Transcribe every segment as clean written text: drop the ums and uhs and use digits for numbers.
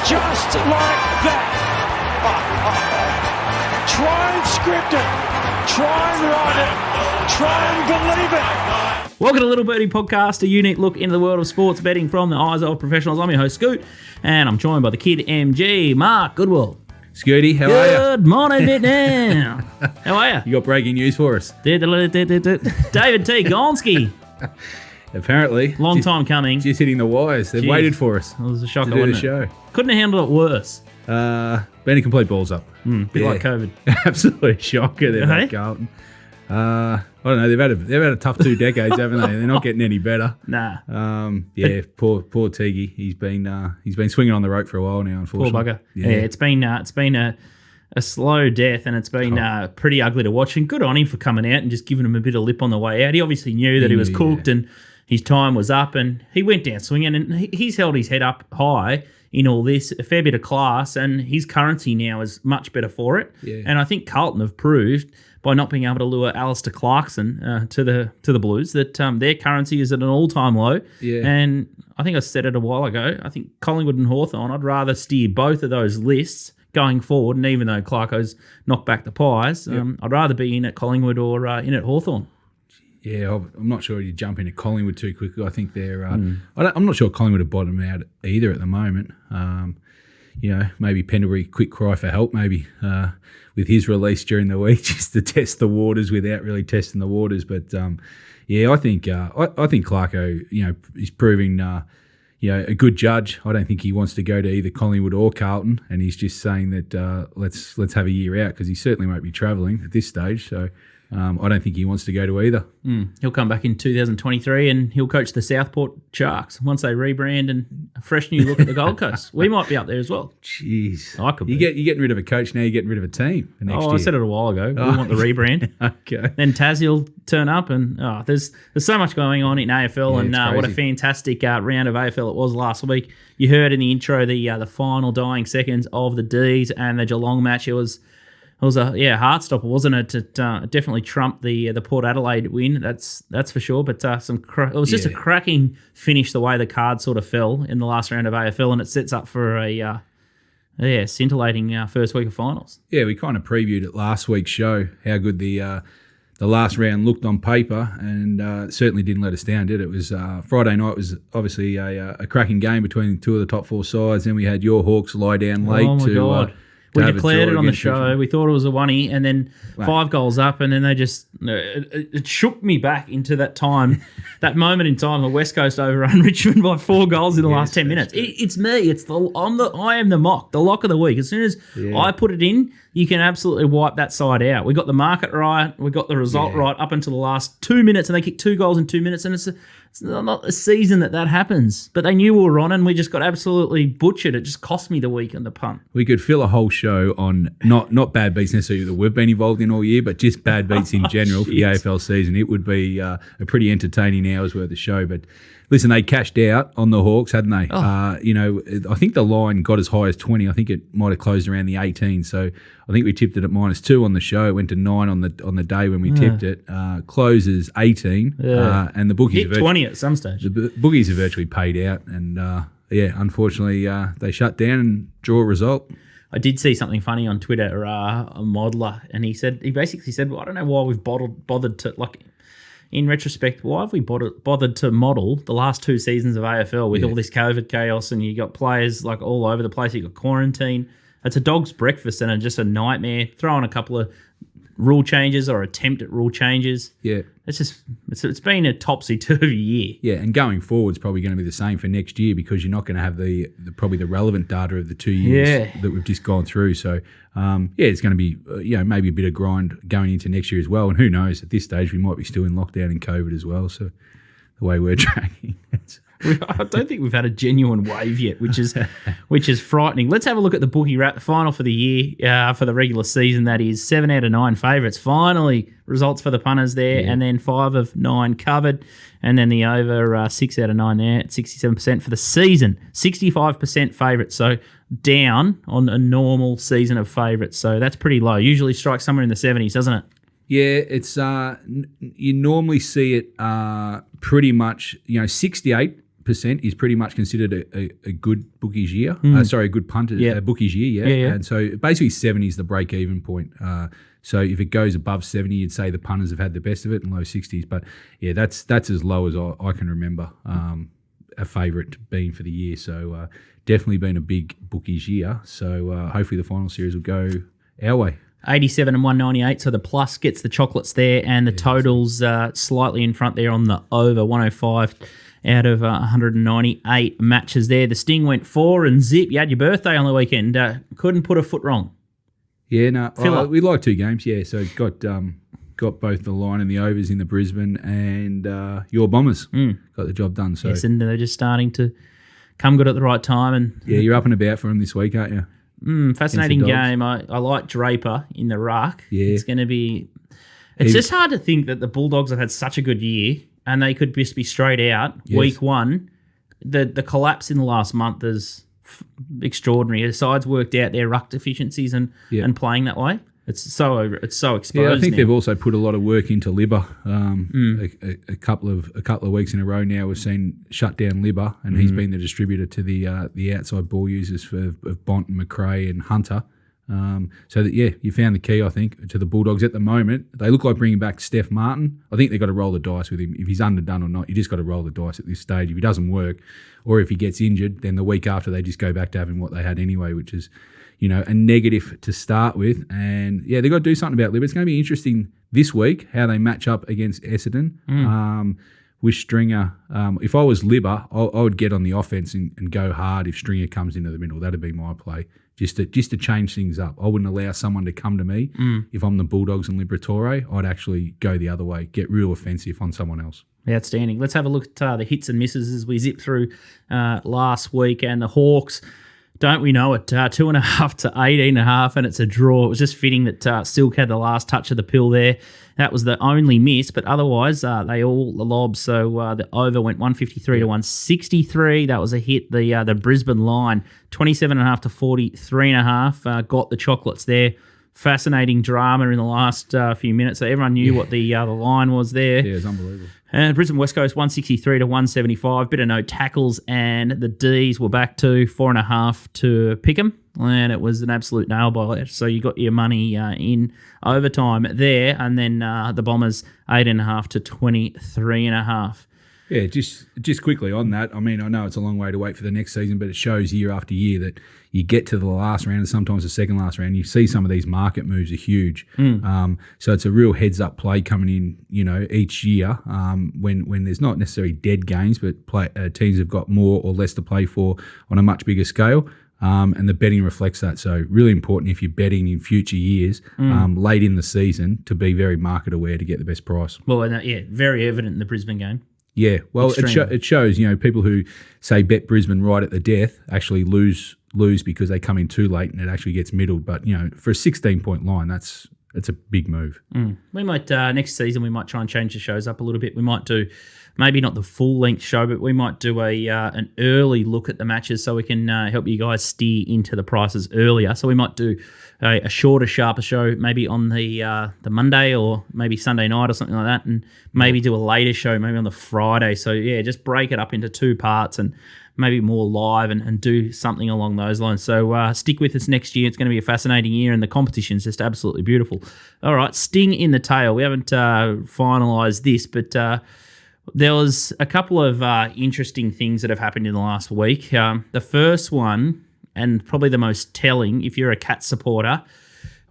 just like that. Try and script it. Try and write it. Try and believe it. Welcome to Little Birdie Podcast, a unique look into the world of sports betting from the eyes of professionals. I'm your host, Scoot, and I'm joined by the kid MG, Mark Goodwill. Scooty, how are you? Good morning, Vietnam. How are you? You got breaking news for us? David T. Gonski. Apparently. Long time coming. Just hitting the wires. They've waited for us It was a shocker, to do the wasn't it? show. Couldn't have handled it worse. Been a complete balls up. Bit like COVID. Absolute shocker there, Hey? at Carlton. I don't know. They've had a tough 2 decades, haven't they? They're not getting any better. Nah. Poor Tiggy. He's been swinging on the rope for a while now. Poor Unfortunately. bugger. Yeah, it's been a slow death, and it's been pretty ugly to watch. And good on him for coming out and just giving him a bit of lip on the way out. He obviously knew that he was cooked and his time was up, and he went down swinging, and he's held his head up high in all this, a fair bit of class, and his currency now is much better for it. Yeah. And I think Carlton have proved by not being able to lure Alistair Clarkson to the Blues that their currency is at an all-time low. Yeah. And I think I said it a while ago, I think Collingwood and Hawthorn, I'd rather steer both of those lists going forward, and even though Clarko's knocked back the Pies, I'd rather be in at Collingwood or in at Hawthorn. Yeah, I'm not sure you jump into Collingwood too quickly. I think they're. I'm not sure Collingwood have bottomed out either at the moment. Maybe Pendlebury quick cry for help, maybe with his release during the week, just to test the waters without really testing the waters. But I think Clarko, is proving a good judge. I don't think he wants to go to either Collingwood or Carlton, and he's just saying that let's have a year out because he certainly won't be travelling at this stage. So. I don't think he wants to go to either. He'll come back in 2023 and he'll coach the Southport Sharks once they rebrand and a fresh new look at the Gold Coast. We might be up there as well. Jeez. I could be. You're getting rid of a coach now, you're getting rid of a team for next year. I said it a while ago. We want the rebrand. Okay. Then Tassie will turn up, and there's so much going on in AFL, and what a fantastic round of AFL it was last week. You heard in the intro the final dying seconds of the D's and the Geelong match. It was a heart stopper, wasn't it? It definitely trumped the Port Adelaide win. That's for sure. But it was just a cracking finish the way the card sort of fell in the last round of AFL, and it sets up for a scintillating first week of finals. Yeah, we kind of previewed it last week's show how good the last round looked on paper, and it certainly didn't let us down, did it? It was Friday night was obviously a cracking game between two of the top four sides. Then we had your Hawks lie down late. Oh my God. We declared it on the show. We thought it was a 1-0, and then 5 goals up, and then they just it shook me back into that time, that moment in time. The West Coast overrun Richmond by 4 goals in the last 10 minutes. It's me. I am the mock, the lock of the week. As soon as I put it in, you can absolutely wipe that side out. We got the market right. We got the result right up until the last 2 minutes, and they kicked 2 goals in 2 minutes, and it's not a season that happens. But they knew we were on, and we just got absolutely butchered. It just cost me the week and the punt. We could fill a whole show on not bad beats necessarily that we've been involved in all year, but just bad beats in general for the AFL season. It would be a pretty entertaining hours worth of show. But listen, they cashed out on the Hawks, hadn't they? I think the line got as high as 20. I think it might have closed around the 18. So I think we tipped it at -2 on the show. It went to 9 on the day when we tipped it. Closes 18, and the bookies hit 20 at some stage. The bookies are virtually paid out, and unfortunately, they shut down and draw a result. I did see something funny on Twitter, a modeler, and he basically said, well, I don't know why we've bothered to, like, in retrospect, why have we bothered to model the last 2 seasons of AFL with all this COVID chaos, and you got players like all over the place, you got quarantine. It's a dog's breakfast and just a nightmare. Throw on a couple of rule changes or attempt at rule changes. Yeah. It's been a topsy-turvy year. Yeah, and going forward, it's probably going to be the same for next year because you're not going to have probably the relevant data of the 2 years that we've just gone through. So, it's going to be maybe a bit of grind going into next year as well. And who knows, at this stage, we might be still in lockdown in COVID as well. So the way we're tracking, I don't think we've had a genuine wave yet, which is frightening. Let's have a look at the bookie wrap, the final for the year, for the regular season. That is 7 out of 9 favourites. Finally, results for the punters there, and then 5 of 9 covered, and then the over 6 out of 9 there at 67% for the season. 65% favourites, so down on a normal season of favourites. So that's pretty low. Usually strikes somewhere in the 70s, doesn't it? Yeah, it's you normally see it pretty much 68% 70% is pretty much considered a good bookies year. A good punter, bookies year, Yeah. And so basically 70 is the break-even point. So if it goes above 70, you'd say the punters have had the best of it, and low 60s. But, yeah, that's as low as I can remember a favourite being for the year. So definitely been a big bookies year. So hopefully the final series will go our way. 87 and 198, so the plus gets the chocolates there, and the totals slightly in front there on the over, 105 out of 198 matches there. The Sting went 4 and zip. You had your birthday on the weekend. Couldn't put a foot wrong. Yeah, no, we like 2 games, yeah. So got both the line and the overs in the Brisbane, and your Bombers got the job done. So yes, and they're just starting to come good at the right time. And yeah, you're up and about for them this week, aren't you? Fascinating game. I like Draper in the ruck. Yeah. It's going to be... It's just hard to think that the Bulldogs have had such a good year and they could just be straight out week one. The collapse in the last month is extraordinary. The sides worked out their ruck deficiencies and playing that way. It's so exposed. Yeah, I think now. they've also put a lot of work into Libba. A couple of weeks in a row now, we've seen shut down Libba, and he's been the distributor to the outside ball users of Bont and McRae and Hunter. So that you found the key, I think, to the Bulldogs at the moment. They look like bringing back Steph Martin. I think they've got to roll the dice with him. If he's underdone or not, you just got to roll the dice at this stage. If he doesn't work, or if he gets injured, then the week after they just go back to having what they had anyway, which is, a negative to start with. And, they've got to do something about Libba. It's going to be interesting this week how they match up against Essendon. With Stringer, if I was Libba, I would get on the offense and go hard if Stringer comes into the middle. That'd be my play, just to change things up. I wouldn't allow someone to come to me. If I'm the Bulldogs and Liberatore, I'd actually go the other way, get real offensive on someone else. Outstanding. Let's have a look at the hits and misses as we zip through last week. And the Hawks, don't we know it, 2.5 to 18.5, and it's a draw. It was just fitting that Silk had the last touch of the pill there. That was the only miss, but otherwise they all lobbed. So the over went 153 to 163. That was a hit. The Brisbane line, 27.5 to 43.5, got the chocolates there. Fascinating drama in the last few minutes. So everyone knew what the line was there. Yeah, it was unbelievable. And Brisbane West Coast 163 to 175. Bit of no tackles, and the D's were back to 4.5 to pick 'em, and it was an absolute nail biter. So you got your money in overtime there, and then the Bombers 8.5 to 23.5. Yeah, just quickly on that. I mean, I know it's a long way to wait for the next season, but it shows year after year that you get to the last round and sometimes the second last round, you see some of these market moves are huge. So it's a real heads-up play coming in, each year when there's not necessarily dead games, but teams have got more or less to play for on a much bigger scale. And the betting reflects that. So really important if you're betting in future years, late in the season, to be very market aware to get the best price. Well, very evident in the Brisbane game. Yeah, well, it shows, people who say bet Brisbane right at the death actually lose because they come in too late and it actually gets middled. But, for a 16-point line, that's a big move. We might, next season, we might try and change the shows up a little bit. We might do maybe not the full-length show, but we might do an early look at the matches so we can help you guys steer into the prices earlier. So we might do a shorter, sharper show maybe on the Monday or maybe Sunday night or something like that, and maybe do a later show maybe on the Friday. So, just break it up into 2 parts and maybe more live and do something along those lines. So stick with us next year. It's going to be a fascinating year, and the competition's just absolutely beautiful. All right, Sting in the tail. We haven't finalised this, but there was a couple of interesting things that have happened in the last week. The first one, and probably the most telling, if you're a Cat supporter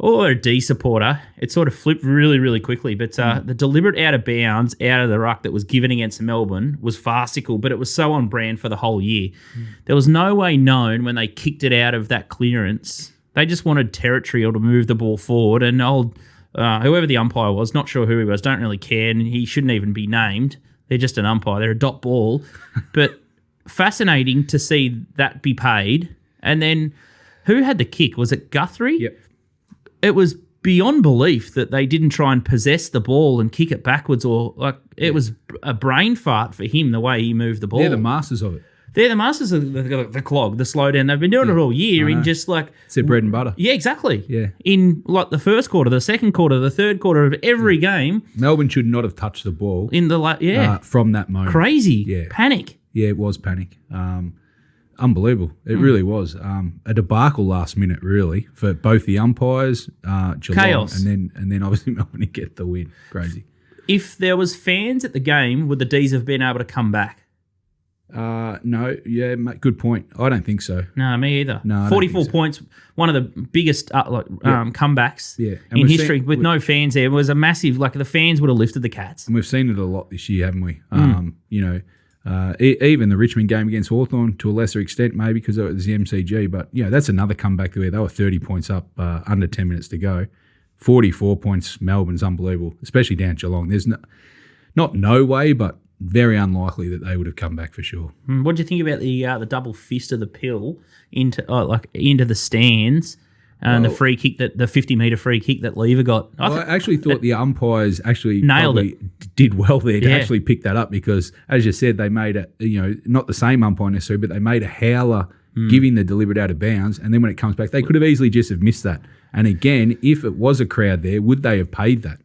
or a D supporter, it sort of flipped really, really quickly. But the deliberate out of bounds, out of the ruck that was given against Melbourne was farcical, but it was so on brand for the whole year. There was no way known when they kicked it out of that clearance. They just wanted territory or to move the ball forward, and whoever the umpire was, not sure who he was, don't really care, and he shouldn't even be named. They're just an umpire. They're a dot ball. But fascinating to see that be paid. And then who had the kick? Was it Guthrie? Yep. It was beyond belief that they didn't try and possess the ball and kick it backwards, or it was a brain fart for him the way he moved the ball. They're the masters of it. They're the masters of the clog, the slowdown. They've been doing it all year in just it's their bread and butter. Yeah, exactly. Yeah. In the first quarter, the second quarter, the third quarter of every game. Melbourne should not have touched the ball In the from that moment. Crazy. Yeah. Panic. Yeah, it was panic. Unbelievable. It really was. A debacle last minute, really, for both the umpires, Geelong, Chaos. and then obviously Melbourne to get the win. Crazy. If there was fans at the game, would the D's have been able to come back? No. Yeah, mate, good point. I don't think so. No, me either. No, I don't 44 think so. points, one of the biggest comebacks And in we've history seen- with no fans there. It was a massive, the fans would have lifted the Cats. And we've seen it a lot this year, haven't we? Even the Richmond game against Hawthorn to a lesser extent, maybe because it was the MCG. But, that's another comeback where they were 30 points up under 10 minutes to go. 44 points, Melbourne's unbelievable, especially down at Geelong. There's not no way, but very unlikely that they would have come back for sure. What do you think about the double fist of the pill into the stands and the free kick, the 50-metre free kick that Lever got? I actually thought the umpires actually nailed probably did well there to Yeah. actually pick that up because, as you said, they made not the same umpire necessarily, but they made a howler giving the deliberate out of bounds, and then when it comes back, they could have easily just have missed that. And again, if it was a crowd there, would they have paid that?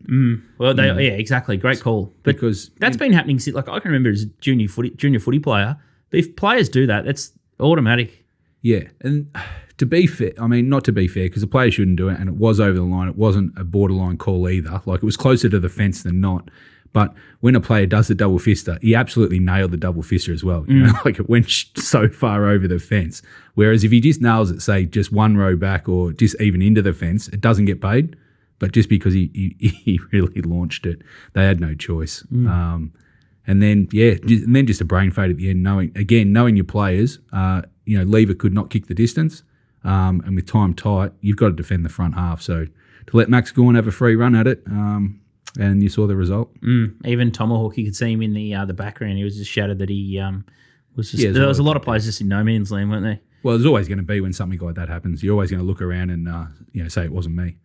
Well, exactly. Great call. But Because that's been happening since, I can remember as a junior footy player. But if players do that, that's automatic. Yeah, and to be fair, not to be fair, because the player shouldn't do it, and it was over the line. It wasn't a borderline call either. It was closer to the fence than not. But when a player does the double fister, he absolutely nailed the double fister as well. It went so far over the fence. Whereas if he just nails it, say, just one row back or just even into the fence, it doesn't get paid. But just because he really launched it, they had no choice. And then just a brain fade at the end, knowing your players, Lever could not kick the distance. And with time tight, you've got to defend the front half. So to let Max Gawn have a free run at it, and you saw the result. Even Tomahawk, you could see him in the background. He was just shattered that he was just. Yeah, there was a lot of players just in no man's land, weren't there? Well, there's always going to be when something like that happens. You're always going to look around and say it wasn't me.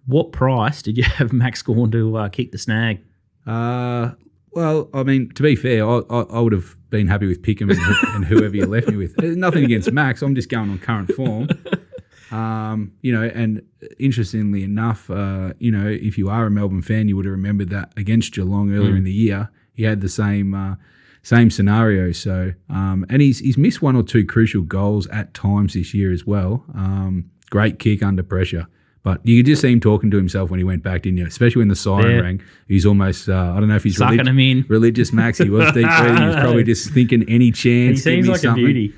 What price did you have Max Gawn to kick the snag? Well, to be fair, I would have been happy with Pickham and whoever you left me with. There's nothing against Max. I'm just going on current form. And interestingly enough, if you are a Melbourne fan, you would have remembered that against Geelong earlier in the year, he had the same scenario. So, and he's missed one or two crucial goals at times this year as well. Great kick under pressure. But you could just see him talking to himself when he went back, didn't you? Especially when the siren rang. He's almost, I don't know if he's sucking him in. Religious Max. He was deep breathing. He was probably just thinking any chance. He seems like something. a beauty.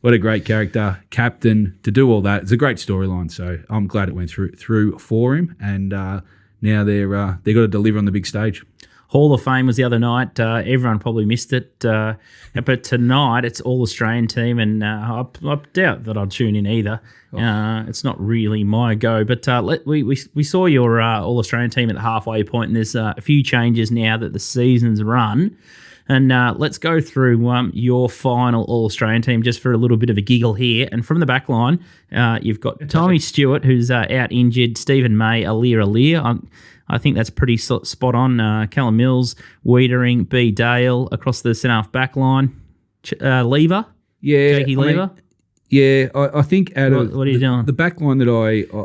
What a great character, captain, to do all that. It's a great storyline, so I'm glad it went through for him, and now they've got to deliver on the big stage. Hall of Fame was the other night. Everyone probably missed it, but tonight it's all Australian team, and I doubt that I'll tune in either. It's not really my go, but we saw your all Australian team at the halfway point, and there's a few changes now that the season's run. And let's go through your final All-Australian team just for a little bit of a giggle here. And from the back line, you've got Tommy Stewart, who's out injured, Stephen May, Alir. I think that's pretty spot on. Callum Mills, Wiedering, B. Dale across the centre-half back line. Lever? Yeah. Jakey Lever? I think out of what are you doing? The back line that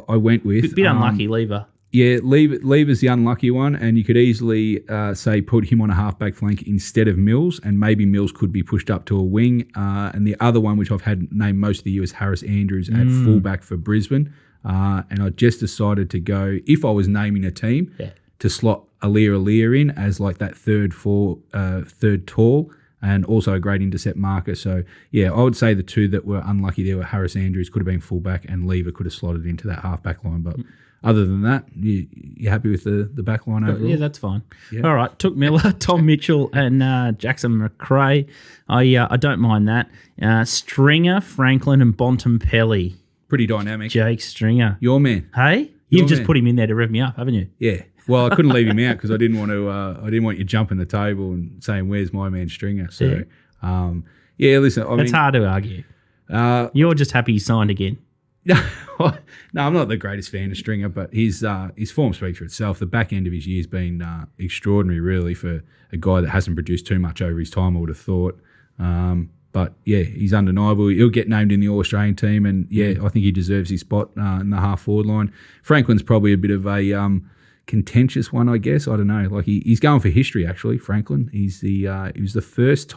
I went with. Bit unlucky, Lever. Yeah, Lever's the unlucky one, and you could easily say put him on a halfback flank instead of Mills, and maybe Mills could be pushed up to a wing. And the other one, which I've had named most of the year, is Harris Andrews at fullback for Brisbane. And I just decided to go, if I was naming a team, to slot Alir in as that third tall, and also a great intercept marker. So, I would say the two that were unlucky there were Harris Andrews, could have been fullback, and Lever could have slotted into that halfback line, but... Other than that, you happy with the back line overall? Yeah, that's fine. Yeah. All right, Took Miller, Tom Mitchell, and Jackson McRae. I don't mind that. Stringer, Franklin, and Bontempelli. Pretty dynamic. Jake Stringer. Your man. Hey? You've just put him in there to rev me up, haven't you? Yeah. Well, I couldn't leave him out because I didn't want to. I didn't want you jumping the table and saying, "Where's my man Stringer?" So, listen. It's hard to argue. You're just happy he signed again. No, I'm not the greatest fan of Stringer, but his form speaks for itself. The back end of his year's been extraordinary, really, for a guy that hasn't produced too much over his time, I would have thought. But, he's undeniable. He'll get named in the All-Australian team, and, I think he deserves his spot in the half-forward line. Franklin's probably a bit of a, contentious one, I guess. I don't know. Like he's going for history, actually, Franklin. He was the first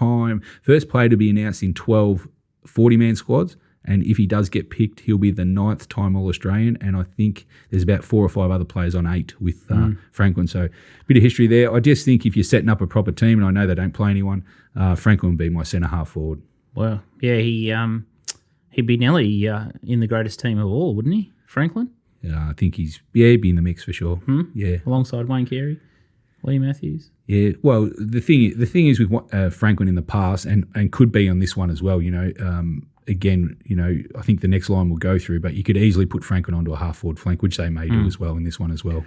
player to be announced in 12 40-man squads. And if he does get picked, he'll be the 9th time All-Australian. And I think there's about 4 or 5 other players on 8 with Franklin. So a bit of history there. I just think if you're setting up a proper team, and I know they don't play anyone, Franklin would be my centre-half forward. Wow. Yeah, he'd be nearly in the greatest team of all, wouldn't he, Franklin? Yeah, I think he'd be in the mix for sure. Yeah, alongside Wayne Carey, Lee Matthews. Yeah, well, the thing is with Franklin in the past, and could be on this one as well. Again, I think the next line will go through, but you could easily put Franklin onto a half-forward flank, which they may do as well in this one as well.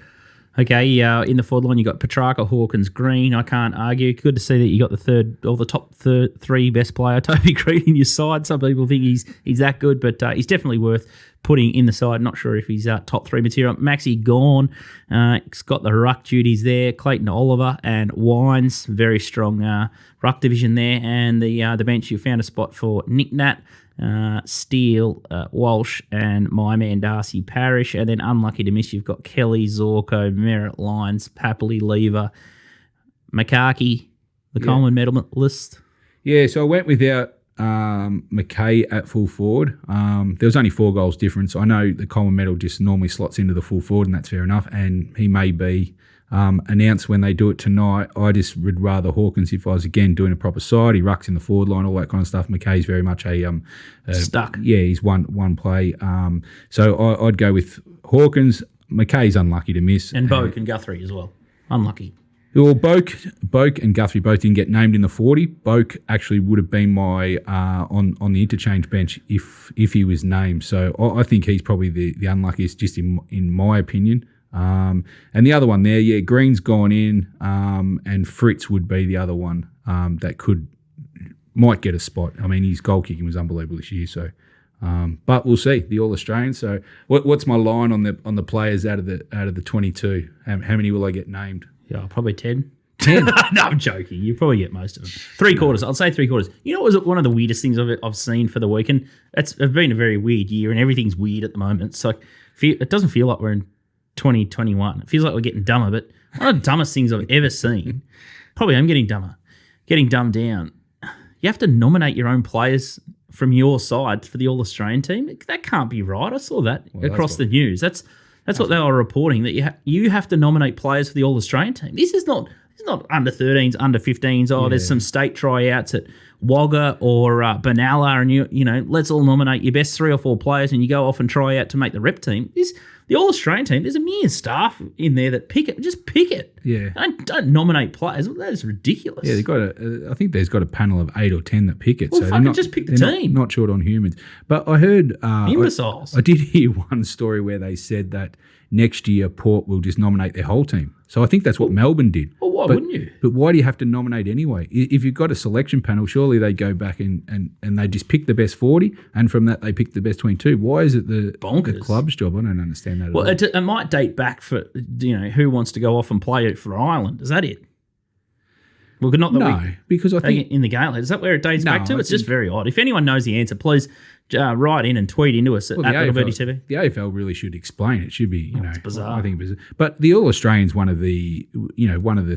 Okay, in the forward line, you got Petrarca, Hawkins, Green. I can't argue. Good to see that you got the top 3 best player, Toby Green, in your side. Some people think he's that good, but he's definitely worth putting in the side. Not sure if he's top 3 material. Maxi Gawn, he's got the ruck duties there. Clayton Oliver and Wines, very strong ruck division there. And the bench, you found a spot for Nick Nat, Steele, Walsh, and my man Darcy Parish. And then unlucky to miss, you've got Kelly, Zorko, Merritt, Lyons, Papley, Lever, McCarkey, the Coleman medalist. Yeah, so I went without McKay at full forward. There was only 4 goals difference. I know the Coleman medal just normally slots into the full forward, and that's fair enough. And he may be announced when they do it tonight. I just would rather Hawkins if I was, again, doing a proper side. He rucks in the forward line, all that kind of stuff. McKay's very much a stuck. Yeah, he's one play. So I'd go with Hawkins. McKay's unlucky to miss. And Boak and Guthrie as well. Unlucky. Well, Boak and Guthrie both didn't get named in the 40. Boak actually would have been my on the interchange bench if he was named. So I think he's probably the unluckiest, just in my opinion. And the other one there, yeah, Green's gone in, and Fritz would be the other one that might get a spot. I mean, his goal kicking was unbelievable this year. So, but we'll see. The All Australian. So, what's my line on the players out of the 22? How many will I get named? Yeah, probably 10. 10? No, I'm joking. You probably get most of them. 3/4. I'll say 3/4. You know what was one of the weirdest things I've seen for the weekend? It's been a very weird year, and everything's weird at the moment. It's like, it doesn't feel like we're in 2021. It feels like we're getting dumber, but one of the dumbest things I've ever seen, probably I'm getting dumber, getting dumbed down. You have to nominate your own players from your side for the All-Australian team. That can't be right. I saw that across the news. That's what they were reporting, that you have to nominate players for the All-Australian team. This is not under 13s, under 15s. Oh, there's some state tryouts at Wagga or Benalla, and you know, let's all nominate your best 3 or 4 players, and you go off and try out to make the rep team. The All-Australian team, there's a million staff in there that pick it. Just pick it. Yeah. Don't nominate players. That is ridiculous. Yeah, I think there's got a panel of 8 or 10 that pick it. Well, so just pick the team. Not short on humans. But I heard... imbeciles. I did hear one story where they said that next year Port will just nominate their whole team. So I think that's what Melbourne did. Well, why wouldn't you? But why do you have to nominate anyway? If you've got a selection panel, surely they go back and they just pick the best 40, and from that they pick the best 22. Why is it the club's job? I don't understand that at all. It might date back for, who wants to go off and play it for Ireland. Is that it? Well, because I think in the Gala, is that where it dates back to? It's just very odd. If anyone knows the answer, please write in and tweet into us at Little Birdie TV. The AFL really should explain it. Should be, it's bizarre. I think it's bizarre. But the All Australian's one of the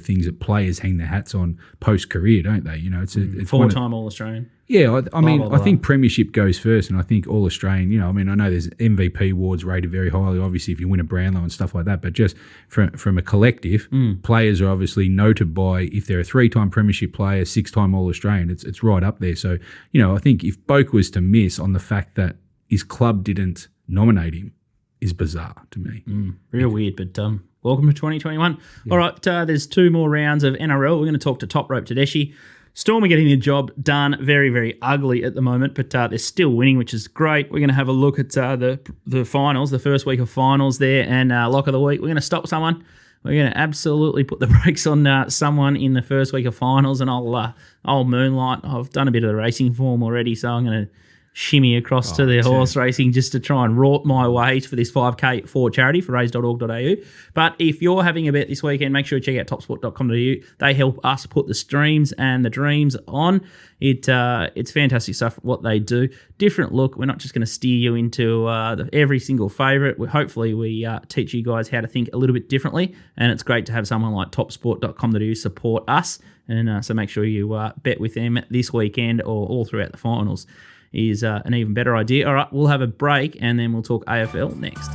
things that players hang their hats on post career, don't they? It's 4-time All Australian. Yeah, I think Premiership goes first, and I think All Australian. I know there's MVP awards rated very highly. Obviously, if you win a Brownlow and stuff like that, but just from a collective, players are obviously noted by if they're a 3-time Premiership player, 6-time All Australian. It's right up there. So I think if Boak was to miss on the fact that his club didn't nominate him is bizarre to me. Real weird, but welcome to 2021. Yeah. All right, there's 2 more rounds of NRL. We're going to talk to Top Rope Tedeschi. Storm are getting the job done. Very, very ugly at the moment, but they're still winning, which is great. We're going to have a look at the finals, the first week of finals there, and lock of the week. We're going to stop someone. We're going to absolutely put the brakes on someone in the first week of finals, and I'll moonlight. I've done a bit of the racing form already, so I'm going to shimmy across to the horse racing just to try and rort my way for this 5K for charity for raise.org.au. But if you're having a bet this weekend, make sure to check out topsport.com.au. They help us put the streams and the dreams on. It's fantastic stuff what they do. Different look. We're not just going to steer you into every single favourite. Hopefully we teach you guys how to think a little bit differently, and it's great to have someone like topsport.com.au support us. And so make sure you bet with them this weekend or all throughout the finals is an even better idea. All right, we'll have a break and then we'll talk AFL next.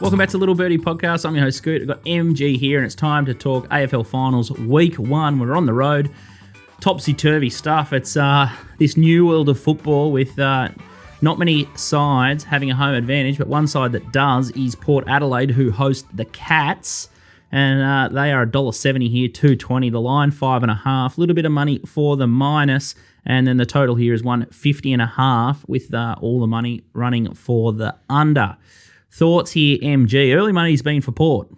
Welcome back to Little Birdie Podcast. I'm your host, Scoot. I've got MG here and it's time to talk AFL Finals Week 1. We're on the road. Topsy-turvy stuff. It's this new world of football with not many sides having a home advantage, but one side that does is Port Adelaide, who host the Cats. And they are $1.70 here, $2.20 the line, 5.5. A little bit of money for the minus, and then the total here is $150.5 with all the money running for the under. Thoughts here, MG? Early money's been for Port.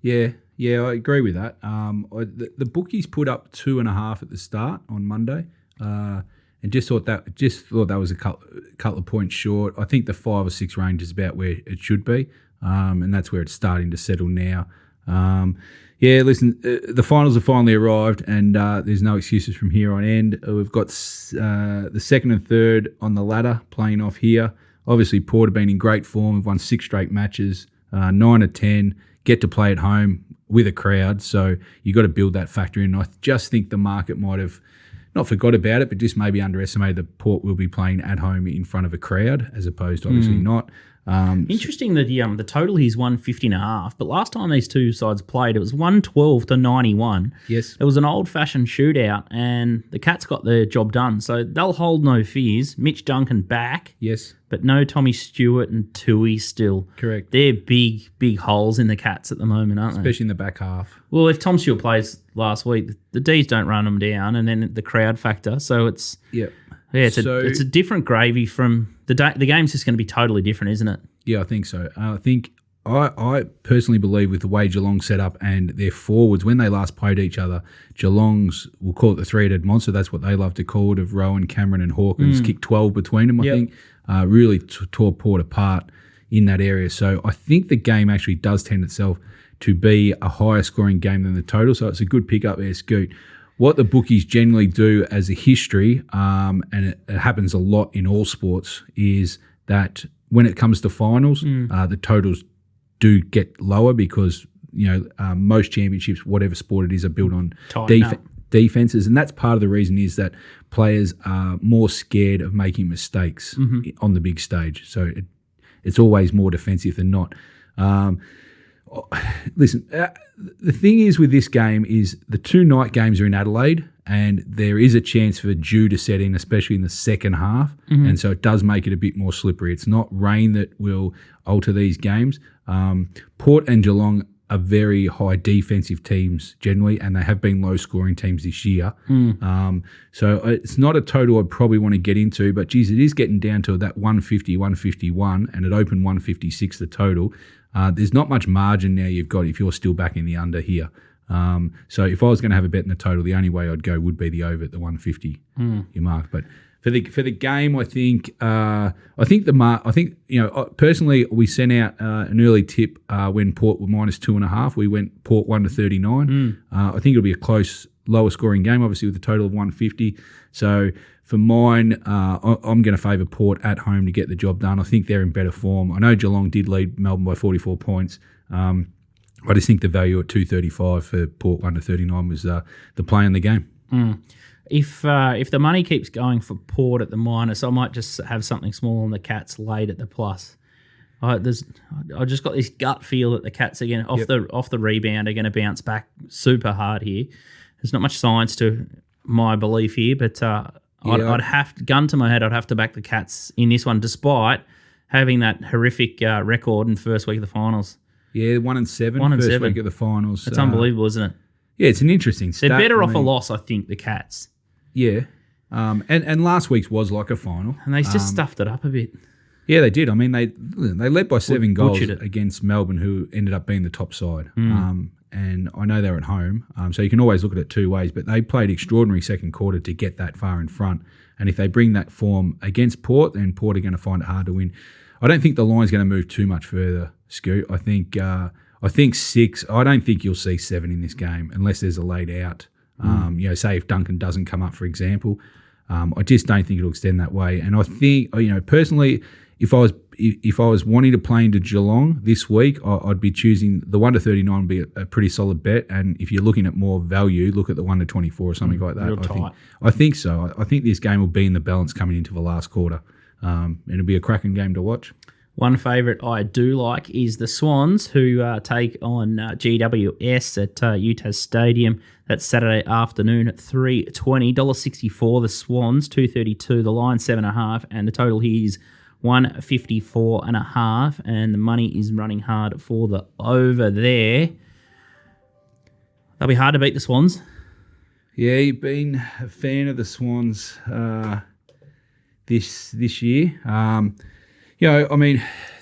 Yeah, I agree with that. The bookies put up 2.5 at the start on Monday, and just thought that was a couple of points short. I think the 5 or 6 range is about where it should be, and that's where it's starting to settle now. Listen, the finals have finally arrived, and there's no excuses from here on end. We've got the second and third on the ladder playing off here. Obviously, Port have been in great form. We've won 6 straight matches, 9 of 10, get to play at home with a crowd, so you've got to build that factor in. I just think the market might have not forgot about it, but just maybe underestimated that Port will be playing at home in front of a crowd, as opposed to obviously not. Interesting that the total here is 150.5, but last time these two sides played, it was 112 to 91. Yes. It was an old-fashioned shootout, and the Cats got their job done, so they'll hold no fears. Mitch Duncan back. Yes. But no Tommy Stewart and Tui still. Correct. They're big holes in the Cats at the moment, aren't they? Especially in the back half. Well, if Tom Stewart plays last week, the Ds don't run them down, and then the crowd factor, so it's... Yep. Yeah, it's a different gravy from the game's just going to be totally different, isn't it? Yeah, I think so. I personally believe with the way Geelong set up and their forwards, when they last played each other, Geelong's, we'll call it the three-headed monster, that's what they love to call it, of Rowan, Cameron and Hawkins, kicked 12 between them, I think, really tore Port apart in that area. So I think the game actually does tend itself to be a higher scoring game than the total, so it's a good pick up there, Scoot. What the bookies generally do as a history, and it happens a lot in all sports, is that when it comes to finals, the totals do get lower because most championships, whatever sport it is, are built on defenses, and that's part of the reason is that players are more scared of making mistakes on the big stage. So it's always more defensive than not. Listen, the thing is with this game is the 2 night games are in Adelaide, and there is a chance for dew to set in, especially in the second half, and so it does make it a bit more slippery. It's not rain that will alter these games. Port and Geelong are very high defensive teams generally, and they have been low-scoring teams this year. So it's not a total I'd probably want to get into, but, geez, it is getting down to that 150, 151, and it opened 156 the total. There's not much margin now you've got if you're still back in the under here. So if I was going to have a bet in the total, the only way I'd go would be the over at the 150 you mark. But for the game, personally we sent out an early tip when Port were -2.5. We went Port 1 to 39. I think it'll be a close, lower scoring game, obviously with a total of 150. So for mine, I'm going to favour Port at home to get the job done. I think they're in better form. I know Geelong did lead Melbourne by 44 points. I just think the value at 235 for Port 1 to 39 was the play in the game. If the money keeps going for Port at the minus, I might just have something small on the Cats late at the plus. I just got this gut feel that the Cats again off the rebound are going to bounce back super hard here. There's not much science to my belief here, but I'd have to, gun to my head, I'd have to back the Cats in this one, despite having that horrific record in the first week of the finals. Yeah, 1-7 first week of the finals. It's unbelievable, isn't it? Yeah, it's an interesting stat. They're better off a loss, I think, the Cats. Yeah, and last week's was like a final. And they just stuffed it up a bit. Yeah, they did. I mean, they led by 7 goals against Melbourne, who ended up being the top side. And I know they're at home, so you can always look at it two ways. But they played extraordinary second quarter to get that far in front. And if they bring that form against Port, then Port are going to find it hard to win. I don't think the line's going to move too much further, Scoot. I think 6. I don't think you'll see 7 in this game unless there's a laid out. Say if Duncan doesn't come up, for example. I just don't think it'll extend that way. And I think, personally, if I was wanting to play into Geelong this week, I'd be choosing the 1-39 would be a pretty solid bet. And if you're looking at more value, look at the 1-24 or something like that. I think so. I think this game will be in the balance coming into the last quarter. It'll be a cracking game to watch. One favourite I do like is the Swans, who take on GWS at Utah Stadium. That's Saturday afternoon at 3:20. $1.64 the Swans, $2.32 the line, 7.5, and the total here is 154.5, and the money is running hard for the over there. They'll be hard to beat, the Swans. Yeah, you've been a fan of the Swans this year.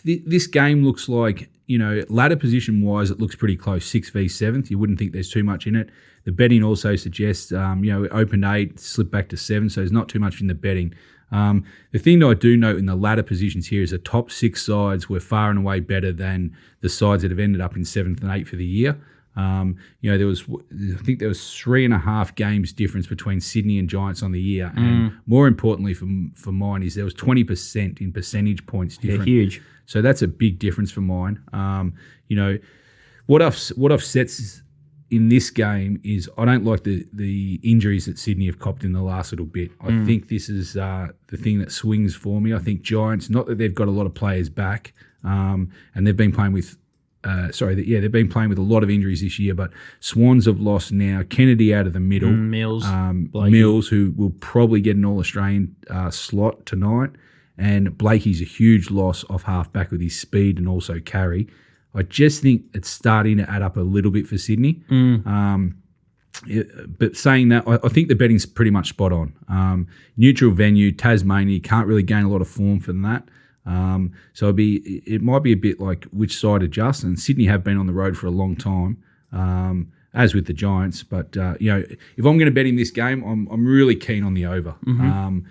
This game looks like, ladder position-wise, it looks pretty close, 6 v 7th. You wouldn't think there's too much in it. The betting also suggests, it opened 8, slipped back to 7, so there's not too much in the betting. The thing that I do note in the ladder positions here is the top 6 sides were far and away better than the sides that have ended up in 7th and 8th for the year. I think there was 3.5 games difference between Sydney and Giants on the year, and more importantly for mine is there was 20% in percentage points difference. Yeah, huge. So that's a big difference for mine. What offsets in this game is I don't like the injuries that Sydney have copped in the last little bit. I think this is the thing that swings for me. I think Giants, not that they've got a lot of players back, and they've been playing with. They've been playing with a lot of injuries this year, but Swans have lost now Kennedy out of the middle. Mills, who will probably get an All-Australian slot tonight, and Blakey's a huge loss off half-back with his speed and also carry. I just think it's starting to add up a little bit for Sydney. But saying that, I think the betting's pretty much spot on. Neutral venue, Tasmania, can't really gain a lot of form from that. So it might be a bit like which side adjusts, and Sydney have been on the road for a long time, as with the Giants. But if I'm going to bet in this game, I'm really keen on the over. I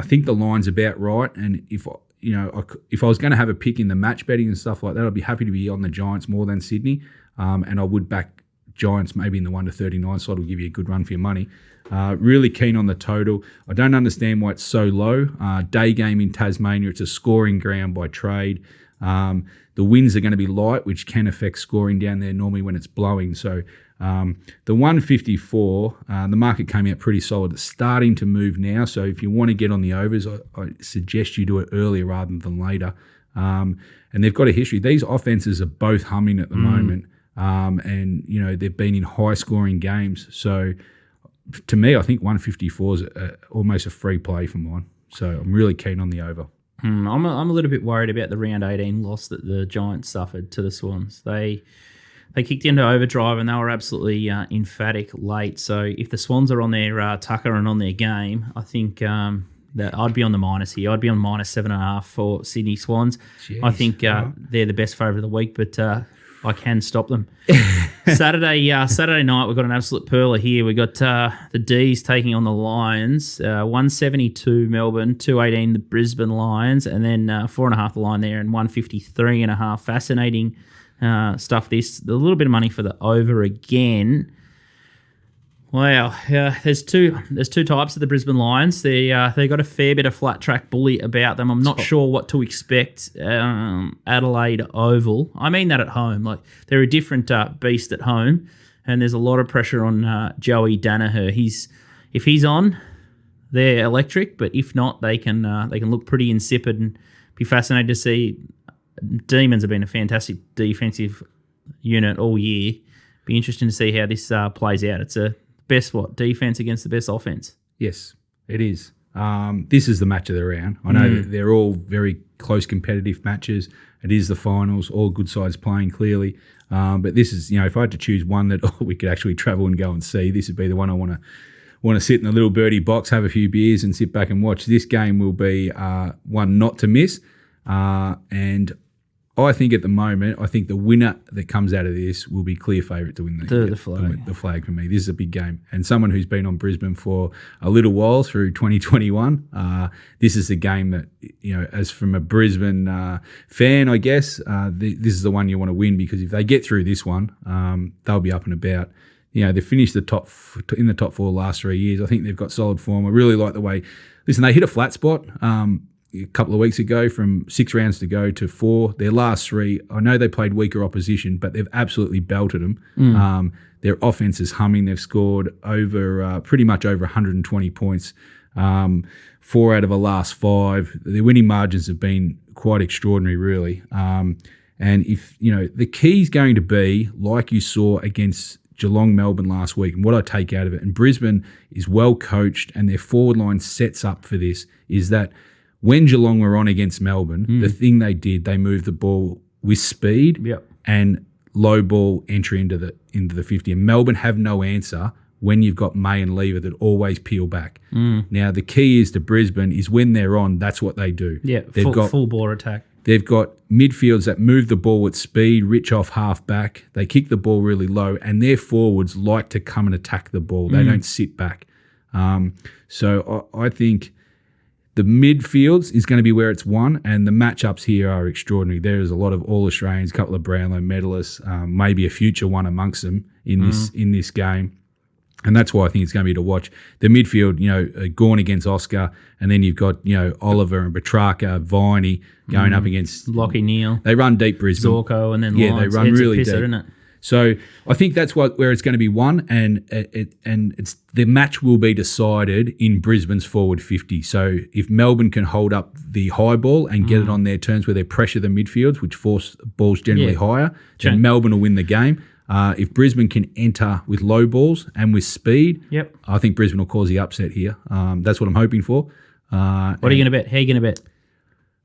think the line's about right, and if I was going to have a pick in the match betting and stuff like that, I'd be happy to be on the Giants more than Sydney, and I would back Giants maybe in the 1-39 slot will give you a good run for your money. Really keen on the total. I don't understand why it's so low. Day game in Tasmania, it's a scoring ground by trade. The winds are going to be light, which can affect scoring down there normally when it's blowing. So the 154, the market came out pretty solid. It's starting to move now. So if you want to get on the overs, I suggest you do it earlier rather than later. And they've got a history. These offenses are both humming at the moment. And they've been in high-scoring games. So, to me, I think 154 is almost a free play for mine. So, I'm really keen on the over. I'm a little bit worried about the round 18 loss that the Giants suffered to the Swans. They kicked into overdrive and they were absolutely emphatic late. So, if the Swans are on their tucker and on their game, I think that I'd be on the minus here. I'd be on minus 7.5 for Sydney Swans. Jeez, I think they're the best favourite of the week, but I can stop them. Saturday night, we've got an absolute perler here. We've got the D's taking on the Lions, 172 Melbourne, 218 the Brisbane Lions, and then 4.5 the line there and 153.5. Fascinating stuff. This a little bit of money for the over again. Wow, there's two types of the Brisbane Lions. They got a fair bit of flat track bully about them. I'm not sure what to expect. Adelaide Oval. I mean that at home. Like they're a different beast at home, and there's a lot of pressure on Joey Danaher. If he's on, they're electric, but if not, they can look pretty insipid and be fascinated to see. Demons have been a fantastic defensive unit all year. Be interesting to see how this plays out. It's a best defense against the best offense. Yes, it is. This is the match of the round. I know that they're all very close competitive matches. It is the finals, all good sides playing clearly. But this is, if I had to choose one that we could actually travel and go and see, this would be the one I want want to sit in the little Birdie box, have a few beers and sit back and watch, this game will be one not to miss. And I think at the moment, I think the winner that comes out of this will be clear favourite to win the flag. The flag for me. This is a big game. And someone who's been on Brisbane for a little while through 2021, this is the game that, as from a Brisbane fan, I guess, this is the one you want to win, because if they get through this one, they'll be up and about. They've finished in the top 4 last 3 years. I think they've got solid form. I really like the way. Listen, they hit a flat spot a couple of weeks ago from 6 rounds to go to 4. Their last 3, I know they played weaker opposition, but they've absolutely belted them. Their offense is humming. They've scored pretty much over 120 points. 4 out of the last 5. Their winning margins have been quite extraordinary, really. And if the key is going to be, like you saw against Geelong, Melbourne last week, and what I take out of it, and Brisbane is well coached and their forward line sets up for this, is that when Geelong were on against Melbourne, the thing they did, they moved the ball with speed and low ball entry into the 50. And Melbourne have no answer when you've got May and Lever that always peel back. Now, the key is to Brisbane is when they're on, that's what they do. Yeah, they've got full ball attack. They've got midfields that move the ball with speed, rich off half back. They kick the ball really low, and their forwards like to come and attack the ball. They don't sit back. So I think the midfields is going to be where it's won, and the matchups here are extraordinary. There is a lot of All-Australians, a couple of Brownlow medalists, maybe a future one amongst them in this game. And that's why I think it's going to be to watch. The midfield, Gawn against Oscar, and then you've got, Oliver and Petrarca, Viney going up against Lockie Neal. They run deep, Brisbane. Zorko, and then Lyons. Lyons. They run really deep. Isn't it? So I think that's where it's going to be won, and the match will be decided in Brisbane's forward 50. So if Melbourne can hold up the high ball and get it on their terms where they pressure the midfields, which force balls generally higher, then Melbourne will win the game. If Brisbane can enter with low balls and with speed, I think Brisbane will cause the upset here. That's what I'm hoping for. What are you going to bet? How are you going to bet?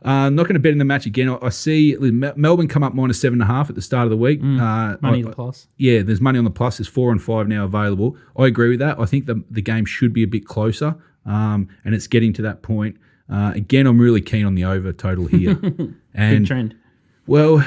I'm not going to bet in the match again. I see Melbourne come up -7.5 at the start of the week. Money on the plus. Yeah, there's money on the plus. There's 4 and 5 now available. I agree with that. I think the game should be a bit closer, and it's getting to that point. Again, I'm really keen on the over total here. Big trend. Well,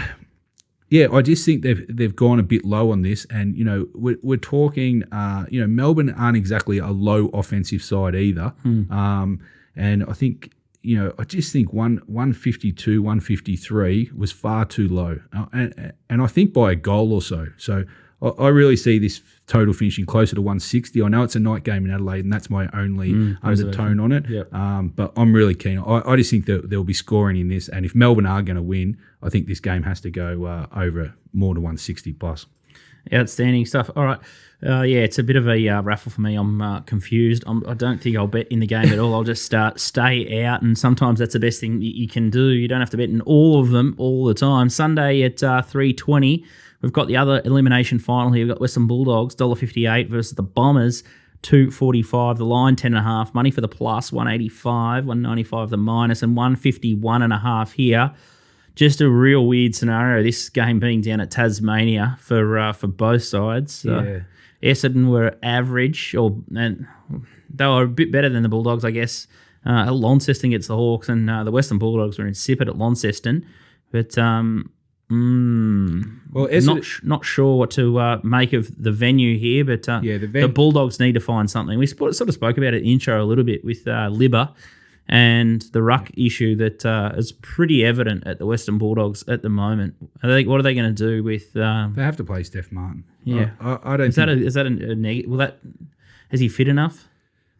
yeah, I just think they've gone a bit low on this, and we're talking. Melbourne aren't exactly a low offensive side either, and I think. I just think 152, 153 was far too low, and I think by a goal or so. So I really see this total finishing closer to 160. I know it's a night game in Adelaide, and that's my only undertone on it. Yep. But I'm really keen. I just think that there'll be scoring in this, and if Melbourne are going to win, I think this game has to go over more to 160 plus. Outstanding stuff. All right. It's a bit of a raffle for me. I'm confused. I don't think I'll bet in the game at all. I'll just stay out, and sometimes that's the best thing you can do. You don't have to bet in all of them all the time. Sunday at 3:20, we've got the other elimination final here. We've got Western Bulldogs, $1.58 versus the Bombers, $2.45. The line, 10.5. Money for the plus, 185, 195 the minus, and 151.5 here. Just a real weird scenario, this game being down at Tasmania for both sides. Essendon were average, and they were a bit better than the Bulldogs, I guess. At Launceston against the Hawks, and the Western Bulldogs were insipid at Launceston. But not sure what to make of the venue here. But the Bulldogs need to find something. We sort of spoke about it in the intro a little bit with Libba. And the ruck issue that is pretty evident at the Western Bulldogs at the moment. What are they going to do with? They have to play Steph Martin. Yeah, I don't. Is that a negative? Is he fit enough?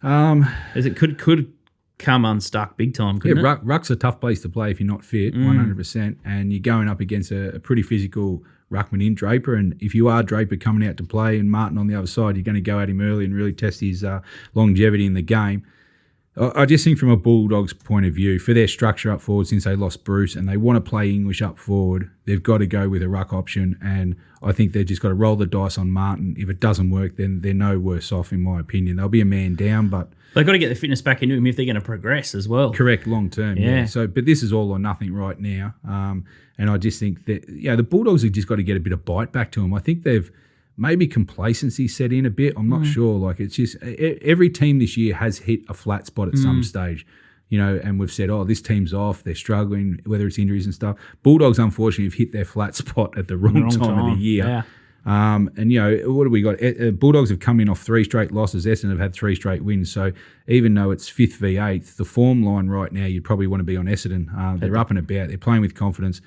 As it could come unstuck big time. Couldn't it? Ruck's a tough place to play if you're not fit, 100%, and you're going up against a pretty physical ruckman in Draper. And if you are Draper coming out to play and Martin on the other side, you're going to go at him early and really test his longevity in the game. I just think from a Bulldogs point of view, for their structure up forward since they lost Bruce and they want to play English up forward, they've got to go with a ruck option, and I think they've just got to roll the dice on Martin. If it doesn't work, then they're no worse off, in my opinion. They'll be a man down, but... They've got to get the fitness back into him if they're going to progress as well. Correct, long term, yeah. So, but this is all or nothing right now, and I just think that the Bulldogs have just got to get a bit of bite back to them. I think they've maybe complacency set in a bit. I'm not sure. Like, it's just every team this year has hit a flat spot at some stage, and we've said, this team's off, they're struggling, whether it's injuries and stuff. Bulldogs, unfortunately, have hit their flat spot at the wrong time of the year. Yeah. What have we got? Bulldogs have come in off 3 straight losses. Essendon have had 3 straight wins. So even though it's 5th v 8th, the form line right now, you'd probably want to be on Essendon. They're up and about. They're playing with confidence.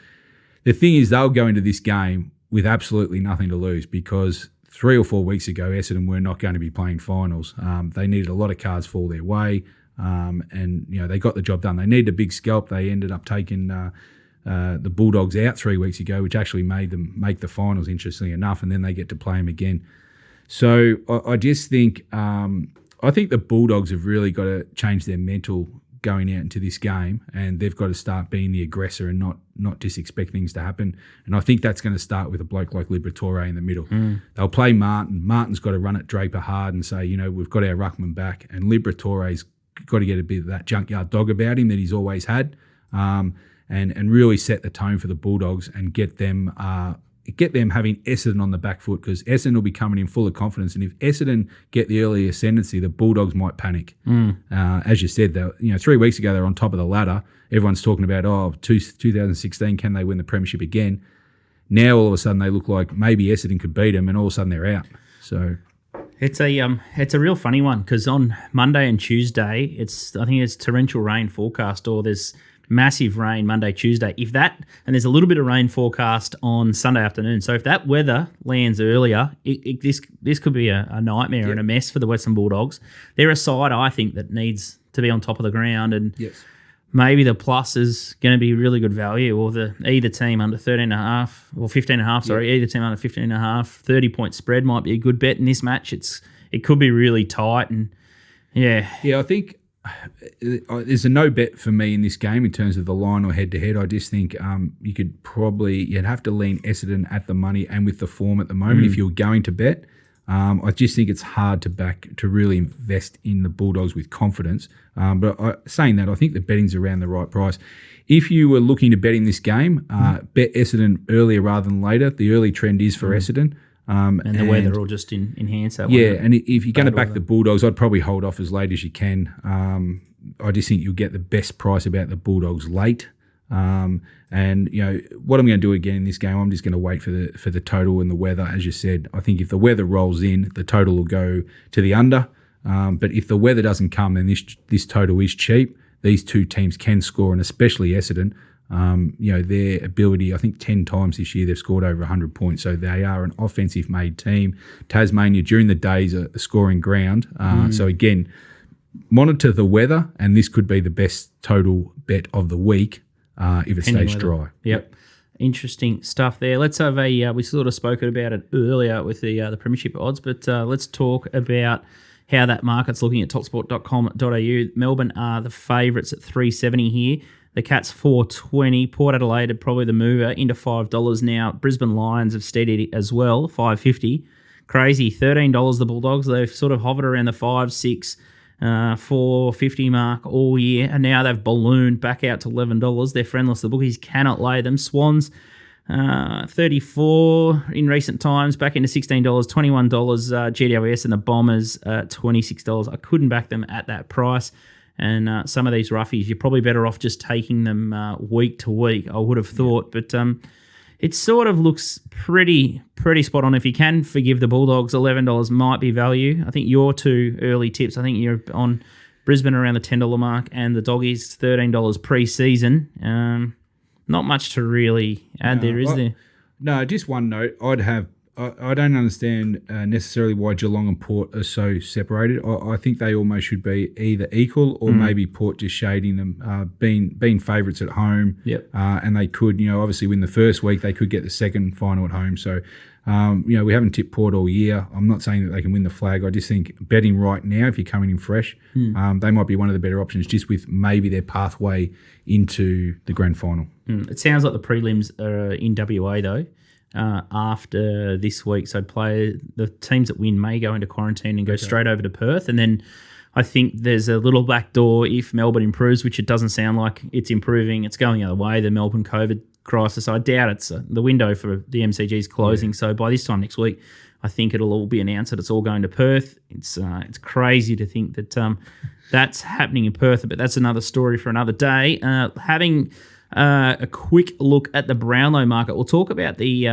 The thing is, they'll go into this game with absolutely nothing to lose because 3 or 4 weeks ago, Essendon were not going to be playing finals. They needed a lot of cards fall their way, and they got the job done. They needed a big scalp. They ended up taking the Bulldogs out 3 weeks ago, which actually made them make the finals, interestingly enough, and then they get to play them again. So I just think the Bulldogs have really got to change their mental going out into this game, and they've got to start being the aggressor and not just expect things to happen. And I think that's going to start with a bloke like Liberatore in the middle. They'll play Martin. Martin's got to run at Draper hard and say, we've got our ruckman back, and Liberatore's got to get a bit of that junkyard dog about him that he's always had, and really set the tone for the Bulldogs and get them having Essendon on the back foot, because Essendon will be coming in full of confidence. And if Essendon get the early ascendancy, the Bulldogs might panic. As you said, 3 weeks ago they were on top of the ladder. Everyone's talking about 2016, can they win the premiership again? Now all of a sudden they look like maybe Essendon could beat them, and all of a sudden they're out. So it's a real funny one, because on Monday and Tuesday I think it's torrential rain forecast, or there's massive rain Monday, Tuesday. If that, and there's a little bit of rain forecast on Sunday afternoon. So if that weather lands earlier, this could be a nightmare and a mess for the Western Bulldogs. They're a side, I think, that needs to be on top of the ground, and maybe the plus is going to be really good value, or either team under 13.5 or 15.5. Sorry, either team under 15.5. 30-point spread might be a good bet in this match. It could be really tight, and I think there's a no bet for me in this game in terms of the line or head-to-head. I just think you'd have to lean Essendon at the money and with the form at the moment if you're going to bet. I just think it's hard to really invest in the Bulldogs with confidence. But saying that, I think the betting's around the right price. If you were looking to bet in this game, bet Essendon earlier rather than later. The early trend is for Essendon. And the weather will just enhance that. And if you're going to back the Bulldogs, I'd probably hold off as late as you can. I just think you'll get the best price about the Bulldogs late. What I'm going to do again in this game, I'm just going to wait for the total and the weather. As you said, I think if the weather rolls in, the total will go to the under. But if the weather doesn't come, then this total is cheap. These two teams can score, and especially Essendon. Their ability, I think 10 times this year they've scored over 100 points. So they are an offensive-made team. Tasmania, during the day, is a scoring ground. So again, monitor the weather, and this could be the best total bet of the week if it stays dry. Yep. Interesting stuff there. Let's have we sort of spoke about it earlier with the premiership odds, but let's talk about how that market's looking at topsport.com.au. Melbourne are the favourites at $3.70 here. The Cats $4.20. Port Adelaide are probably the mover into $5 now. Brisbane Lions have steadied as well, $5.50. Crazy, $13 the Bulldogs. They've sort of hovered around the $5, $6, $4.50 mark all year, and now they've ballooned back out to $11. They're friendless. The bookies cannot lay them. Swans, $34 in recent times, back into $16, $21 GWS, and the Bombers $26. I couldn't back them at that price. And some of these roughies, you're probably better off just taking them week to week, I would have thought. But it sort of looks pretty spot on. If you can forgive the Bulldogs, $11 might be value. I think your two early tips, I think you're on Brisbane around the $10 mark, and the Doggies $13 pre-season. Not much to really add there, is there? No, just one note. I don't understand necessarily why Geelong and Port are so separated. I think they almost should be either equal, or maybe Port just shading them, being favourites at home. Yep. And they could, obviously win the first week. They could get the second final at home. So, we haven't tipped Port all year. I'm not saying that they can win the flag. I just think betting right now, if you're coming in fresh, they might be one of the better options, just with maybe their pathway into the grand final. It sounds like the prelims are in WA though. After this week, so the teams that win may go into quarantine and go straight over to Perth, and then I think there's a little back door if Melbourne improves, which it doesn't sound like it's improving. It's going the other way, the Melbourne COVID crisis. I doubt it's the window for the MCG is closing, so by this time next week I think it'll all be announced that it's all going to Perth. It's crazy to think that that's happening in Perth, but that's another story for another day. Having a quick look at the Brownlow market, we'll talk about the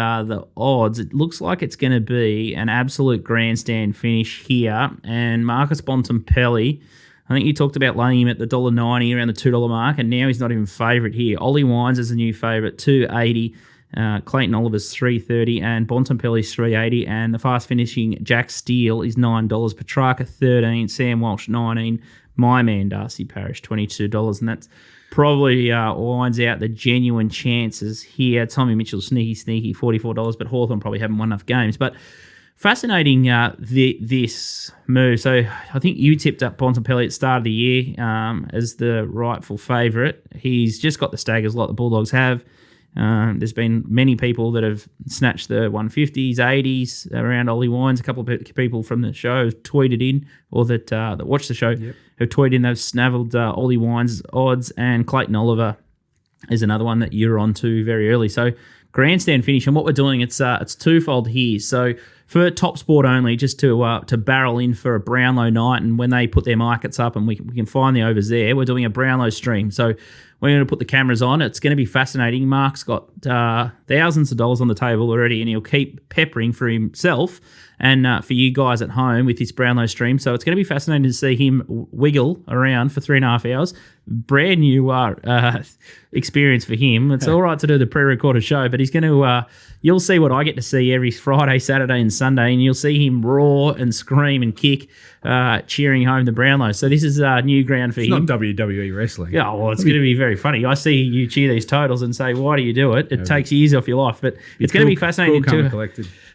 odds. It looks like it's going to be an absolute grandstand finish here, and Marcus Bontempelli, I think you talked about laying him at the $1.90 around the $2 mark, and now he's not even favourite here. Ollie Wines is a new favourite, $2.80. Clayton Oliver's $3.30, and Bontempelli's $3.80, and the fast finishing Jack Steele is $9. Petrarca $13, Sam Walsh $19, my man Darcy Parish $22, and that's probably winds out the genuine chances here. Tommy Mitchell sneaky $44, but Hawthorn probably haven't won enough games, but. Fascinating this move. So I think you tipped up Bontempelli at the start of the year as the rightful favourite. He's just got the staggers like the Bulldogs have. There's been many people that have snatched the 150s, 80s around Ollie Wines. A couple of people from the show have tweeted in, or that watch the show, have tweeted in. They've snavelled Ollie Wines' odds, and Clayton Oliver is another one that you're on to very early. So grandstand finish, and what we're doing, it's twofold here. So for Top Sport only, just to barrel in for a Brownlow night, and when they put their markets up and we can find the overs there, we're doing a Brownlow stream. So we're going to put the cameras on. It's going to be fascinating. Mark's got thousands of dollars on the table already, and he'll keep peppering for himself and for you guys at home with this Brownlow stream. So it's going to be fascinating to see him wiggle around for 3.5 hours. Brand new experience for him. It's all right to do the pre-recorded show, but he's going to. You'll see what I get to see every Friday, Saturday, and Sunday, and you'll see him roar and scream and kick, cheering home the Brownlow. So this is new ground for him. It's not WWE wrestling. Yeah, well, it's going to be very funny. I see you cheer these totals and say, "Why do you do it?" It takes years off your life, but it's going to be fascinating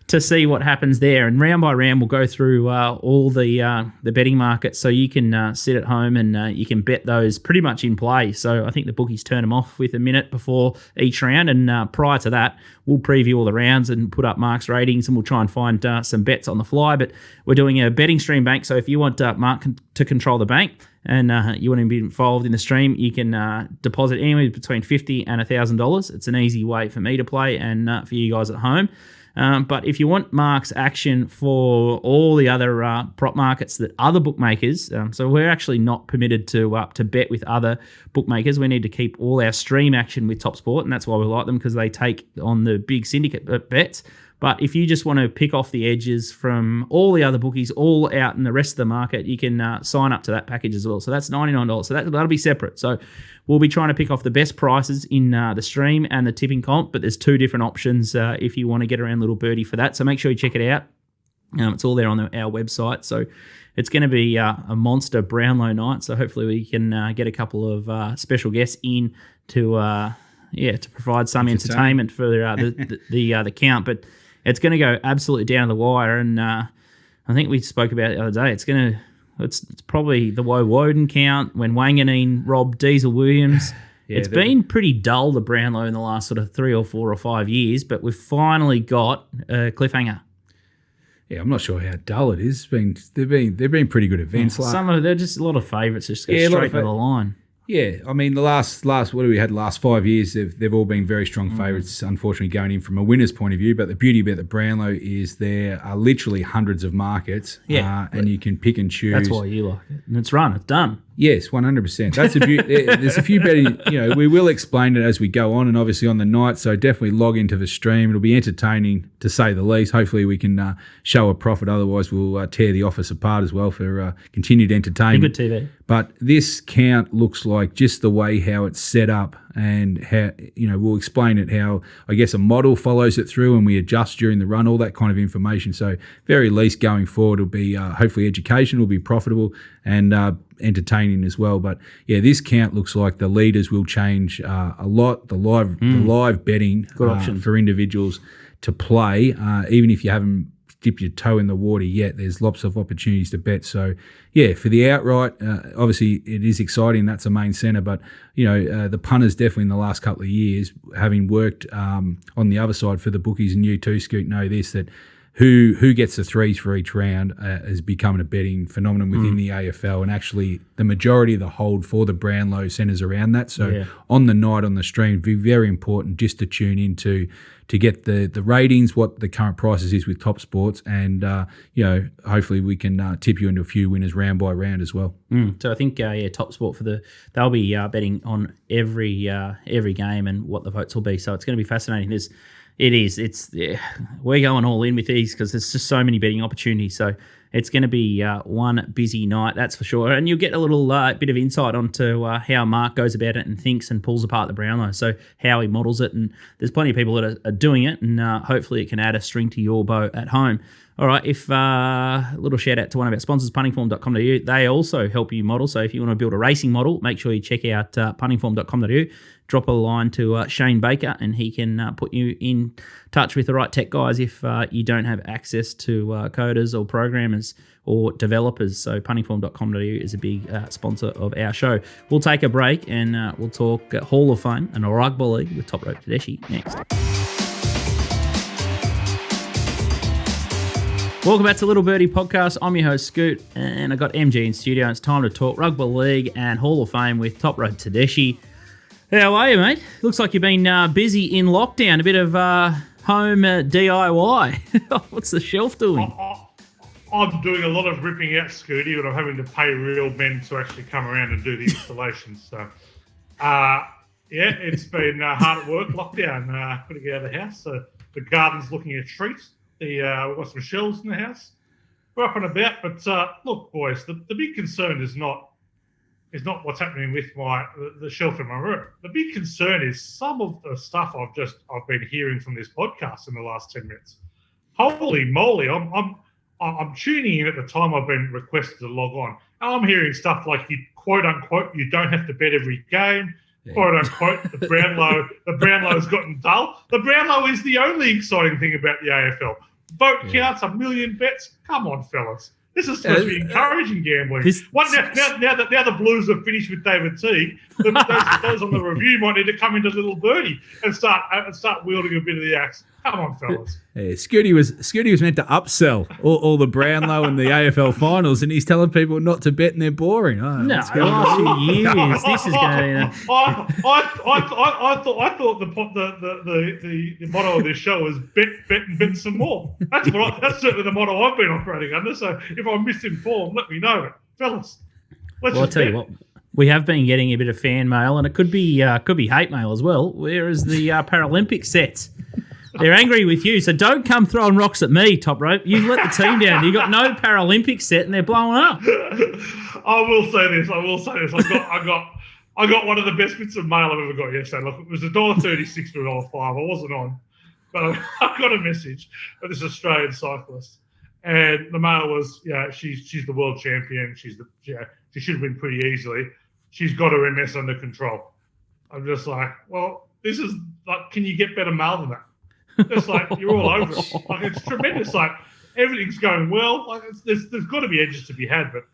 to see what happens there. And round by round, we'll go through all the betting markets, so you can sit at home and you can bet those pretty much in play. So I think the bookies turn them off with a minute before each round, and prior to that, we'll preview all the rounds and put up Mark's ratings, and we'll try and find some bets on the fly. But we're doing a betting stream bank, so if you want Mark to control the bank and you want to be involved in the stream, you can deposit anywhere between $50 and $1,000. It's an easy way for me to play and for you guys at home. But if you want Mark's action for all the other prop markets that other bookmakers, so we're actually not permitted to bet with other bookmakers. We need to keep all our stream action with Top Sport, and that's why we like them, because they take on the big syndicate bets. But if you just want to pick off the edges from all the other bookies, all out in the rest of the market, you can sign up to that package as well. So that's $99. So that'll be separate. So we'll be trying to pick off the best prices in the stream and the tipping comp, but there's two different options if you want to get around Little Birdie for that. So make sure you check it out. It's all there on our website. So it's going to be a monster Brownlow night. So hopefully we can get a couple of special guests in to provide some entertainment for the count. But it's going to go absolutely down to the wire, and I think we spoke about it the other day. It's probably the Woden count when Wanganeen robbed Diesel Williams. It's been pretty dull, the Brownlow, in the last sort of 3 or 4 or 5 years, but we've finally got a cliffhanger. Yeah, I'm not sure how dull it is. They've been pretty good events. They're just a lot of favourites, just go straight to the line. Yeah, I mean, the last what do we had the last 5 years? They've all been very strong favourites, unfortunately, going in from a winner's point of view. But the beauty about the Brownlow is there are literally hundreds of markets, and you can pick and choose. That's why you like it. And it's done. Yes, 100%. That's a beauty. There's a few betting. We will explain it as we go on, and obviously on the night. So definitely log into the stream. It'll be entertaining to say the least. Hopefully we can show a profit. Otherwise we'll tear the office apart as well for continued entertainment. Good TV. But this count looks like just the way how it's set up, and how we'll explain it. How I guess a model follows it through, and we adjust during the run. All that kind of information. So very least going forward will be hopefully education, will be profitable and entertaining as well. But yeah, this count looks like the leaders will change a lot. The live betting good option for individuals to play, even if you haven't dipped your toe in the water yet. There's lots of opportunities to bet. So yeah, for the outright, obviously it is exciting. That's a main centre, but the punters definitely in the last couple of years, having worked on the other side for the bookies, and you too, Scoot, know this, that who gets the threes for each round is becoming a betting phenomenon within the AFL, and actually the majority of the hold for the Brownlow centres around that. So on the night on the stream, it'd be very important just to tune in to get the ratings, what the current prices is with Top Sports, and hopefully we can tip you into a few winners round by round as well. So I think Top Sport they'll be betting on every game and what the votes will be. So it's going to be fascinating. We're going all in with these because there's just so many betting opportunities. So it's going to be one busy night, that's for sure. And you'll get a little bit of insight onto how Mark goes about it and thinks and pulls apart the Brownlow. So how he models it. And there's plenty of people that are doing it, and hopefully it can add a string to your bow at home. All right, a little shout out to one of our sponsors, puntingform.com.au. They also help you model. So if you want to build a racing model, make sure you check out puntingform.com.au. Drop a line to Shane Baker, and he can put you in touch with the right tech guys if you don't have access to coders or programmers or developers. So puntingform.com.au is a big sponsor of our show. We'll take a break, and we'll talk Hall of Fame and a rugby league with Top Rope Tedeschi next. Welcome back to Little Birdie Podcast. I'm your host, Scoot, and I got MG in studio. It's time to talk Rugby League and Hall of Fame with Top Rope Tedeschi. How are you, mate? Looks like you've been busy in lockdown, a bit of home DIY. What's the shelf doing? I'm doing a lot of ripping out, Scooty, but I'm having to pay real men to actually come around and do the installations. So, it's been hard at work, lockdown. Couldn't get out of the house. So the garden's looking a treat. We've got some shelves in the house. We're up and about, but look, boys, the big concern is not what's happening with the shelf in my room. The big concern is some of the stuff I've been hearing from this podcast in the last 10 minutes. Holy moly! I'm tuning in at the time I've been requested to log on. And I'm hearing stuff like quote unquote you don't have to bet every game. Yeah. Quote unquote the Brownlow's gotten dull. The Brownlow is the only exciting thing about the AFL. Vote counts, 1 million bets. Come on, fellas. This is supposed to be encouraging gambling. Now that the Blues have finished with David Teague, those on the review might need to come into Little Birdie and start wielding a bit of the axe. Come on, fellas. Yeah, Scooty was meant to upsell all the Brownlow and the AFL Finals, and he's telling people not to bet and they're boring. Oh, no, last few years, this is going to... I thought the motto of this show was bet and bet some more. That's certainly the motto I've been operating under. So if I'm misinformed, let me know, fellas. I'll tell you what. We have been getting a bit of fan mail, and it could be hate mail as well. Whereas the Paralympic sets, they're angry with you. So don't come throwing rocks at me, Top Rope. You've let the team down. You got no Paralympic set, and they're blowing up. I will say this. I got one of the best bits of mail I've ever got yesterday. Look, it was $1.36 to $1.05. I wasn't on, but I got a message from this Australian cyclist, and the mail was, she's the world champion. She should win pretty easily. She's got her MS under control. I'm just like, well, this is like, can you get better mail than that? Just like, you're all over it. Like, it's tremendous. Like, everything's going well. Like, there's got to be edges to be had, but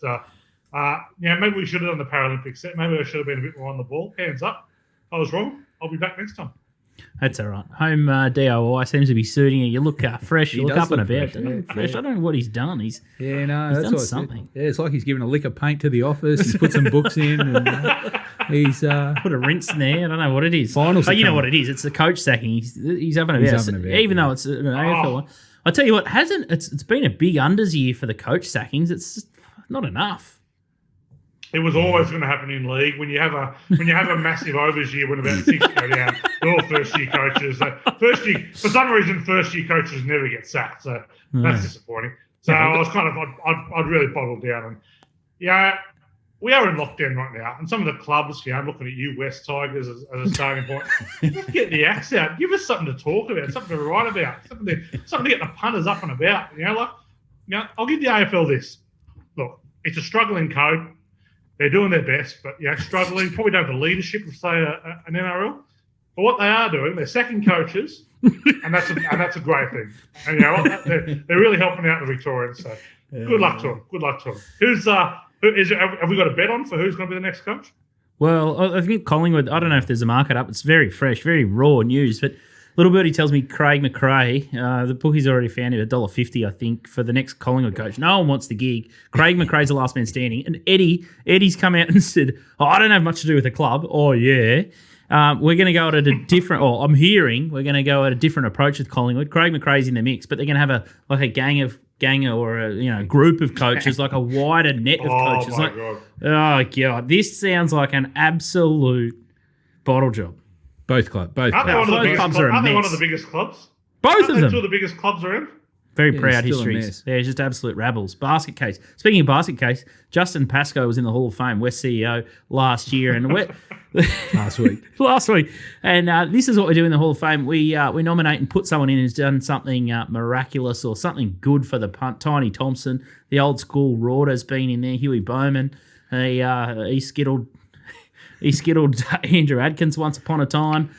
maybe we should have done the Paralympic set. Maybe I should have been a bit more on the ball. Hands up. I was wrong. I'll be back next time. That's all right. Home DIY seems to be suiting you. You look fresh. You look up and about. Fresh. I don't know what he's done. He's done something. It's like he's given a lick of paint to the office. He's put some books in. And, he's put a rinse in there. I don't know what it is. Finals. But you know what it is. It's the coach sacking. He's having a bit. Even though it's an AFL one. I tell you what, it's been a big unders year for the coach sackings. It's just not enough. It was always going to happen in league when you have a massive overs year when about 6 go down. They're all first year coaches. For some reason, first year coaches never get sacked. So that's disappointing. So I was kind of I'd really bottled down, and we are in lockdown right now. And some of the clubs, I'm looking at you, West Tigers, as a starting point. Just get the axe out. Give us something to talk about, something to write about, something to get the punters up and about. I'll give the AFL this. Look, it's a struggling code. They're doing their best, but struggling. Probably don't have the leadership of, say, an NRL. But what they are doing, they're sacking coaches, and that's a great thing. And they're really helping out the Victorians. So good luck to them. Good luck to them. Have we got a bet on for who's going to be the next coach? Well, I think Collingwood. I don't know if there's a market up. It's very fresh, very raw news, but Little Birdie tells me Craig McRae, the bookie's already found him $1.50, I think, for the next Collingwood coach. No one wants the gig. Craig McRae's the last man standing. And Eddie's come out and said, I don't have much to do with the club. Oh, yeah. We're going to go at a different, or I'm hearing we're going to go at a different approach with Collingwood. Craig McRae's in the mix, but they're going to have a gang or a group of coaches, like a wider net of coaches. Oh God, this sounds like an absolute bottle job. Both clubs are a mess. Aren't they one of the biggest clubs? Both of them. Two of the biggest clubs around. Very proud histories. They're just absolute rabbles. Basket case. Speaking of basket case, Justin Pascoe was in the Hall of Fame, West CEO, last year. And last week. And this is what we do in the Hall of Fame. We nominate and put someone in who's done something miraculous or something good for the punt. Tiny Thompson, the old school Rorter's been in there. Huey Bowman, he skittled Andrew Adkins once upon a time.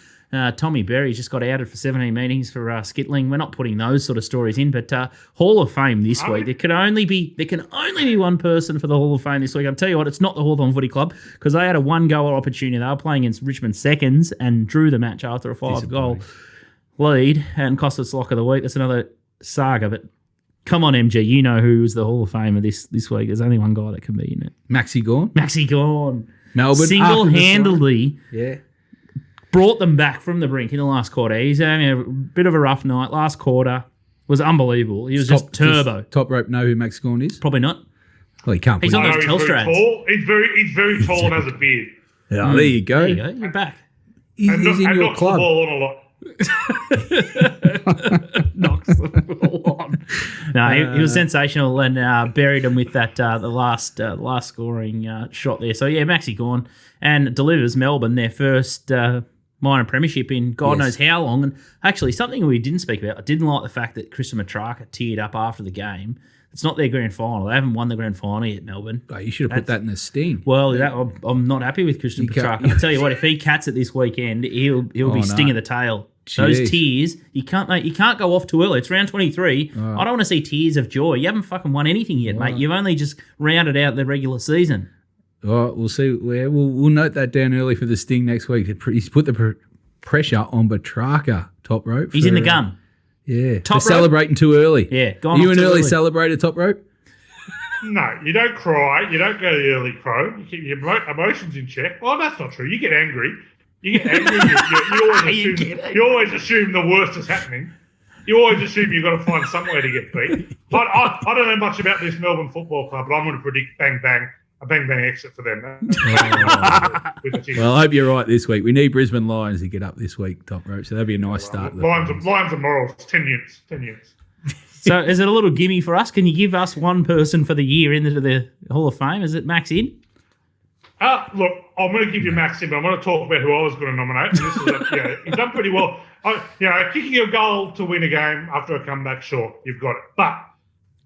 Tommy Berry just got outed for 17 meetings for skittling. We're not putting those sort of stories in, but Hall of Fame this week. There can only be one person for the Hall of Fame this week. I'll tell you what, it's not the Hawthorn Footy Club because they had a one-goal opportunity. They were playing against Richmond Seconds and drew the match after a 5-goal lead and cost us lock of the week. That's another saga, but come on, MG, you know who's the Hall of Famer this week. There's only one guy that can be in it. Maxi Gawn. Melbourne. Single-handedly. Brought them back from the brink in the last quarter. He's having a bit of a rough night. Last quarter was unbelievable. He was just turbo. Top rope know who Max Gawn is? Probably not. Well, he can't. He's on those Telstra ads. He's very tall and has a beard. Yeah, there you go. You're back. He's in your club. The ball on a lot. Knocks the ball on. No, he was sensational and buried him with that the last scoring shot there. So yeah, Maxi Gawn and delivers Melbourne their first minor premiership in God knows how long. And actually, something we didn't speak about. I didn't like the fact that Christian Matraka teared up after the game. It's not their grand final. They haven't won the grand final yet, Melbourne. Oh, you should have put that in the sting. Well, I'm not happy with Christian Petrarca. I'll tell you what, if he cats it this weekend, he'll be sting of the tail. Jeez. Those tears, you can't go off too early. It's round 23. Oh. I don't want to see tears of joy. You haven't fucking won anything yet, mate. You've only just rounded out the regular season. All right, we'll see. We'll note that down early for the sting next week. He's put the pressure on Petrarca, top rope. He's in the gun. Yeah, for celebrating too early. Yeah, gone. You an early celebrator, top rope? No, you don't cry. You don't go the early crow. You keep your emotions in check. Well, that's not true. You get angry. You always assume the worst is happening. You always assume you've got to find some way to get beat. I don't know much about this Melbourne Football Club, but I'm going to predict a bang exit for them. Well, I hope you're right this week. We need Brisbane Lions to get up this week, top rope, so that'd be a nice start. Lions and Morals, 10 units. So is it a little gimme for us? Can you give us one person for the year into the Hall of Fame? Is it Max in? Look, I'm going to give you Max in, but I'm going to talk about who I was going to nominate. And he's done pretty well. Kicking a goal to win a game after a comeback, sure, you've got it. But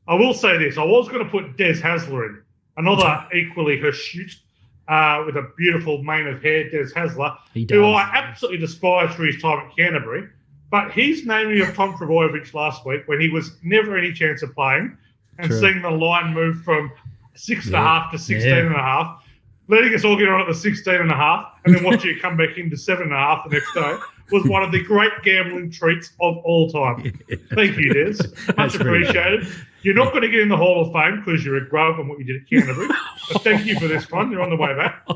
I will say this. I was going to put Des Hasler in. Another equally hirsute with a beautiful mane of hair, Des Hasler, who I absolutely despise for his time at Canterbury. But his naming of Tom Trbojevic last week when he was never any chance of playing and seeing the line move from 6.5 to 16.5, letting us all get on at the 16.5 and then watching it come back into 7.5 the next day was one of the great gambling treats of all time. Thank you, Des. Much appreciated. You're not going to get in the Hall of Fame because you're a grub and what you did at Canterbury. But thank you for this one. You're on the way back.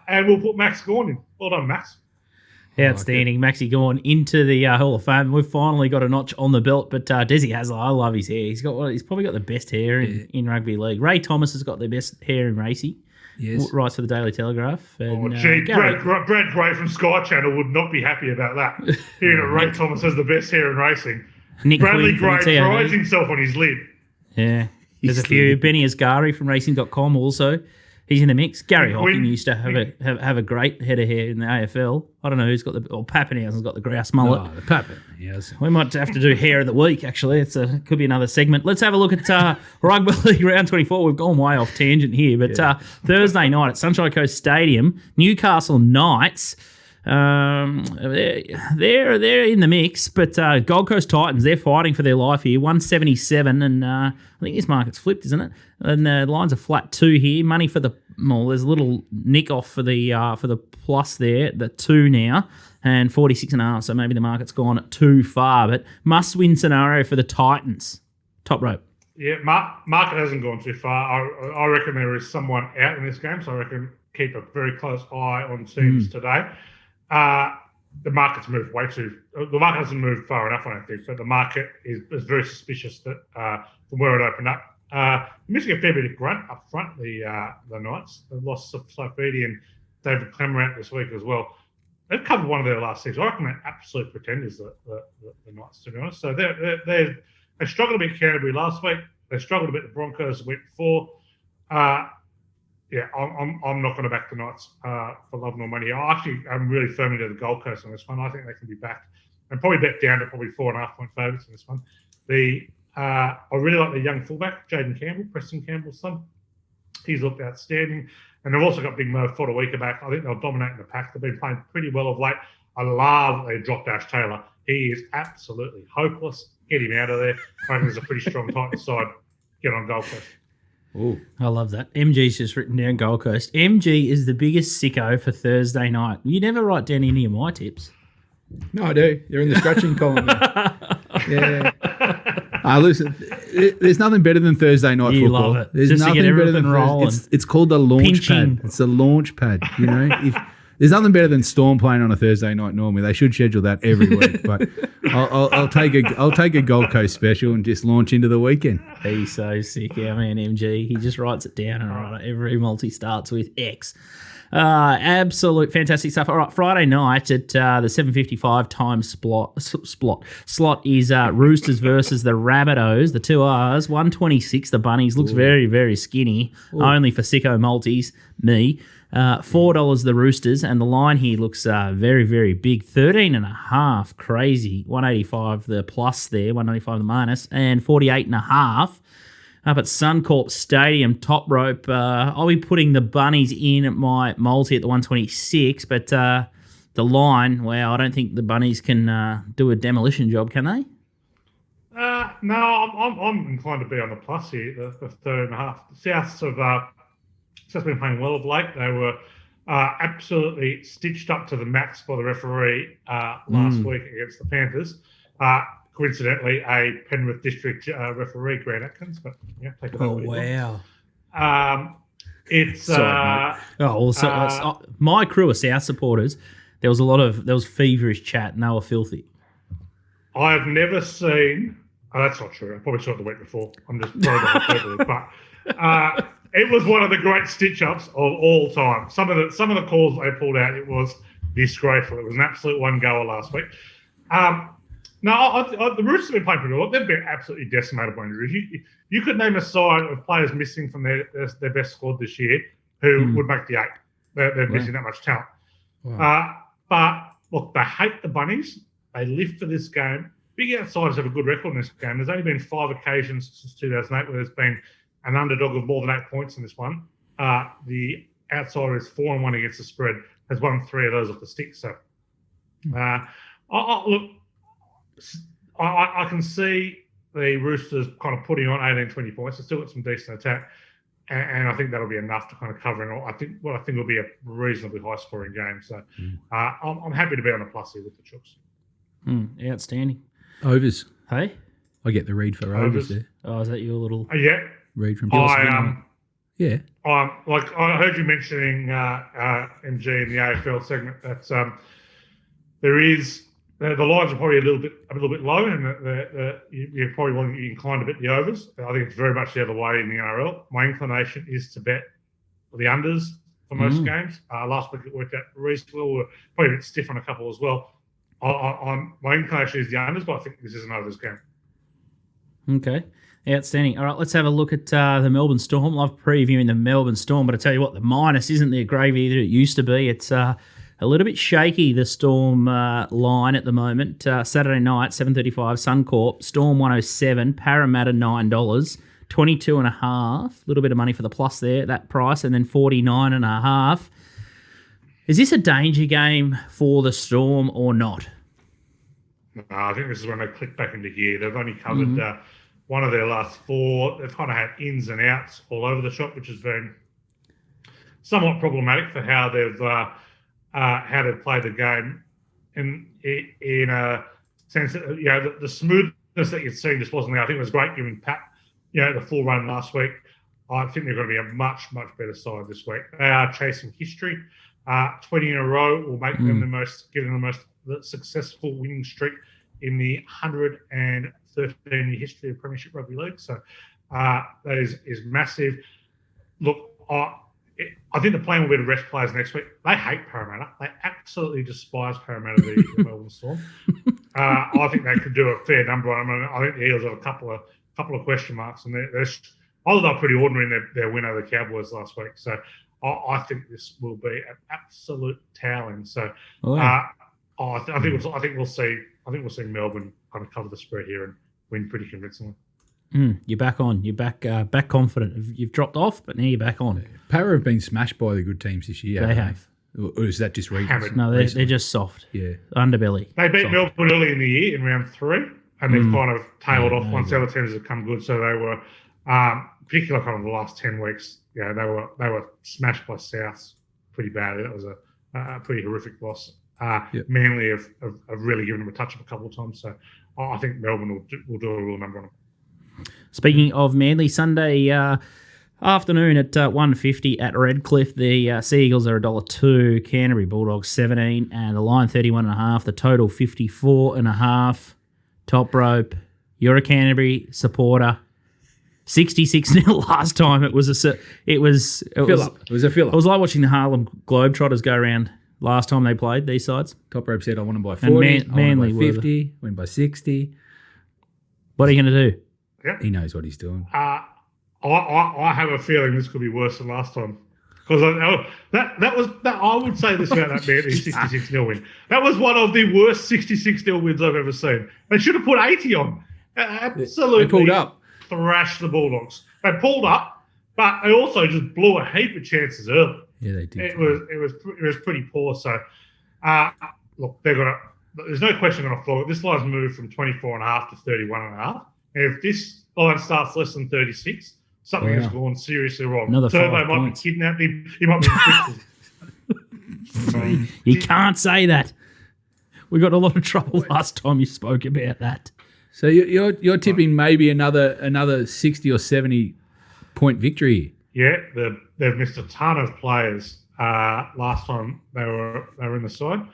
And we'll put Max Gawn in. Well done, Max. Outstanding. Maxi Gawn into the Hall of Fame. We've finally got a notch on the belt, but Desi Hasler, I love his hair. He's probably got the best hair in rugby league. Ray Thomas has got the best hair in racing. Yes. Writes for the Daily Telegraph. And, Brad Gray from Sky Channel would not be happy about that. Hearing that Ray Thomas has the best hair in racing. Bradley Gray prides himself on his lid. Yeah. There's a few. Benny Asghari from racing.com also. He's in the mix. Gary Hocking used to have a great head of hair in the AFL. I don't know who's got Pappenhausen's got the grouse mullet. Oh, the Pappenhausen. We might have to do hair of the week, actually. It could be another segment. Let's have a look at Rugby League Round 24. We've gone way off tangent here, but Thursday night at Sunshine Coast Stadium, Newcastle Knights. They're in the mix, but Gold Coast Titans, they're fighting for their life here. 177, and I think this market's flipped, isn't it? And the lines are flat 2 here. Money for there's a little nick off for the plus there, the 2 now. and 46.5. So maybe the market's gone too far. But must-win scenario for the Titans. Top rope. Yeah, market hasn't gone too far. I reckon there is someone out in this game, so I reckon keep a very close eye on teams today. The market's moved the market hasn't moved far enough, I don't think, but the market is very suspicious that from where it opened up. Missing a fair bit of grunt up front, the Knights. They've lost Birdie and David Clemmer out this week as well. They've covered one of their last 6. I reckon they're absolute pretenders, the Knights, to be honest. So they struggled a bit Canterbury last week. They struggled a bit the Broncos the week before. I'm not going to back the Knights for love nor money. I'm really firmly to the Gold Coast on this one. I think they can be backed and probably bet down to probably 4.5 point favourites in this one. I really like the young fullback, Jaden Campbell, Preston Campbell's son. He's looked outstanding. And they've also got Big Mo Fodawika back. I think they'll dominate in the pack. They've been playing pretty well of late. I love they dropped Ash Taylor. He is absolutely hopeless. Get him out of there. I think there's a pretty strong Titans side. Get on Gold Coast. Ooh, I love that. MG's just written down Gold Coast. MG is the biggest sicko for Thursday night. You never write down any of my tips. No, I do. They're in the scratching column. Yeah. Listen, there's nothing better than Thursday night you football. Love it. There's just nothing to get better than rolling. It's called the launch Pinching. pad. It's a launch pad. You know, there's nothing better than Storm playing on a Thursday night. Normally, they should schedule that every week. But I'll take a Gold Coast special and just launch into the weekend. He's so sick, our man MG. He just writes it down, and every multi starts with X. Absolute fantastic stuff. All right, Friday night at the 7:55 time slot is Roosters versus the Rabbitohs. The 2 R's, 126. The Bunnies looks very, very skinny. Only for sicko multis, me. $4 the Roosters, and the line here looks very, very big. 13.5, crazy. 185 the plus there, 195 the minus, and 48.5. Up at Suncorp Stadium, top rope. I'll be putting the Bunnies in at my multi at the 126, but the line, well, I don't think the Bunnies can do a demolition job, can they? No, I'm inclined to be on the plus here, the 13.5. Souths have been playing well of late. They were absolutely stitched up to the max by the referee last week against the Panthers. Coincidentally, a Penrith District referee, Grant Atkins, but yeah, take it over. Oh, wow. It's my crew of South supporters. There was feverish chat, and they were filthy. I have never seen. Oh, that's not true. I probably saw it the week before. I'm just throwing the hyperbole, but it was one of the great stitch-ups of all time. Some of the calls they pulled out, it was disgraceful. It was an absolute one-goer last week. The Roosters have been playing pretty well. They've been absolutely decimated by injuries. You could name a side of players missing from their best squad this year who would make the 8. They're missing that much talent. Wow. But look, they hate the Bunnies. They live for this game. Big outsiders have a good record in this game. There's only been 5 occasions since 2008 where there's been an underdog of more than 8 points in this one. The outsider is 4-1 against the spread. Has won 3 of those off the stick. So, look. I can see the Roosters kind of putting on 18, 20 points. They've still got some decent attack, and I think that'll be enough to kind of cover it all. I think will be a reasonably high-scoring game. So I'm happy to be on a plus here with the Chooks. Outstanding. Overs. Hey? I get the read for overs there. Oh, is that your little... Yeah. Read from... Yeah. I heard you mentioning MG in the AFL segment that there is... The lines are probably a little bit low, and you're probably inclined to bet the overs. I think it's very much the other way in the NRL. My inclination is to bet the unders for most games. Last week it worked out reasonably well. We're probably a bit stiff on a couple as well. My inclination is the unders, but I think this is an overs game. Okay. Outstanding. All right, let's have a look at the Melbourne Storm. Love previewing the Melbourne Storm, but I tell you what, the minus isn't the gravy that it used to be. It's a little bit shaky, the Storm line at the moment. Saturday night, 7:35, Suncorp, Storm 107, Parramatta $9, 22.5. A little bit of money for the plus there at that price, and then 49.5. Is this a danger game for the Storm or not? No, I think this is when they click back into gear. They've only covered one of their last 4. They've kind of had ins and outs all over the shop, which has been somewhat problematic for how they've played the game. in a sense that, you know, the smoothness that you'd seen just wasn't there. I think it was great giving Pat, you know, the full run last week. I think they're going to be a much, much better side this week. They are chasing history. 20 in a row will make them give them the most successful winning streak in the 113-year history of Premiership Rugby League. So that is massive. Look, I think the plan will be to rest players next week. They hate Parramatta. They absolutely despise Parramatta, the Melbourne Storm. I think they could do a fair number on them. I think the Eels have a couple of question marks, and although they're pretty ordinary in their win over the Cowboys last week. So I think this will be an absolute toweling. So I think we'll see Melbourne kind of cover the spread here and win pretty convincingly. You're back on. You're back confident. You've dropped off, but now you're back on. Para have been smashed by the good teams this year. They have. Or is that just recent? No, they're just soft. Yeah. Underbelly. They beat Melbourne early in the year in round 3, and they've kind of tailed off once the other teams have come good. So they were, particularly kind of the last 10 weeks, yeah, they were smashed by South pretty badly. That was a pretty horrific loss. Manly have really given them a touch up a couple of times. So I think Melbourne will do a real number on them. Speaking of Manly, Sunday afternoon at 1:50 at Redcliffe, the Sea Eagles are $1.02, Canterbury Bulldogs 17, and the line 31.5. The total 54.5. Top rope. You're a Canterbury supporter. 66-0 last time. It was a fill-up. It was a fill-up. It was like watching the Harlem Globetrotters go around last time they played these sides. Top rope said, I want them by 40, Manly I want them by 50, win by 60. What are you going to do? Yeah. He knows what he's doing. I have a feeling this could be worse than last time. Because I would say this about that Manly 66-0 win. That was one of the worst 66-0 wins I've ever seen. They should have put 80 on. Absolutely. They pulled up. Thrashed the Bulldogs. They pulled up, but they also just blew a heap of chances early. Yeah, they did. It was pretty poor. So, look, there's no question going to floor. This line's moved from 24.5 to 31.5. And if this line starts less than 36, something has gone seriously wrong. Another 5 Turbo might points. be kidnapped. He might be in You can't say that. We got a lot of trouble last time you spoke about that. So you're tipping maybe another 60 or 70 point victory. Yeah, they've missed a ton of players last time they were in the side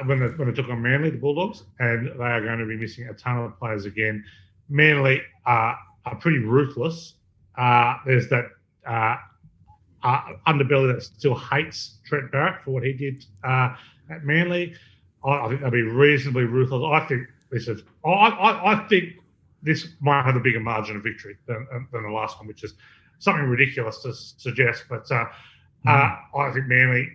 when they took on Manly, the Bulldogs, and they are going to be missing a ton of players again. Manly are pretty ruthless. There's that underbelly that still hates Trent Barrett for what he did at Manly. I think they'll be reasonably ruthless. I think this might have a bigger margin of victory than the last one, which is something ridiculous to suggest. But I think Manly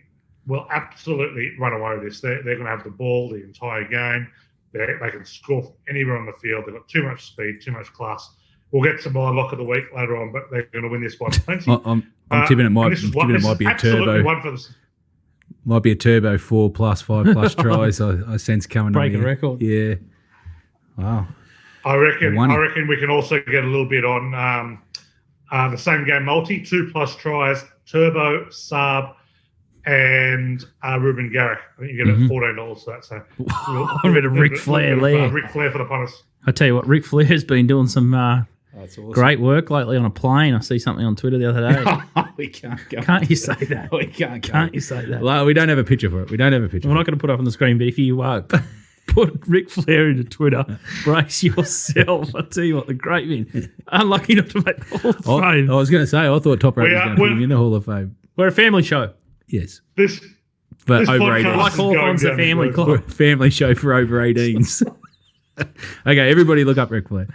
will absolutely run away with this. They're going to have the ball the entire game. They can score from anywhere on the field. They've got too much speed, too much class. We'll get to my lock of the week later on, but they're going to win this by plenty. I'm tipping it might be a turbo. Might be a turbo 4+, 5+ tries. I sense coming. Break a record. Yeah. Wow. I reckon we can also get a little bit on the same game multi, 2+ tries, turbo, Saab, and Ruben Garrick. I think you get $14 for that. So a bit of Ric Flair there. Ric Flair for the punters. I tell you what, Ric Flair's been doing some awesome. Great work lately on a plane. I see something on Twitter the other day. We can't go. Can't you say that? We can't go. Can't you say that? Well, we don't have a picture for it. We're not going to put it up on the screen, but if you put Ric Flair into Twitter, brace yourself. I tell you what, the great man. Unlucky not to make the Hall of Fame. I was going to say, I thought Top Rope was going to put him in the Hall of Fame. We're a family show. Yes. But over 18. Like Hawthorne's a family club. Family show for over 18s. Okay, everybody look up Ric Flair.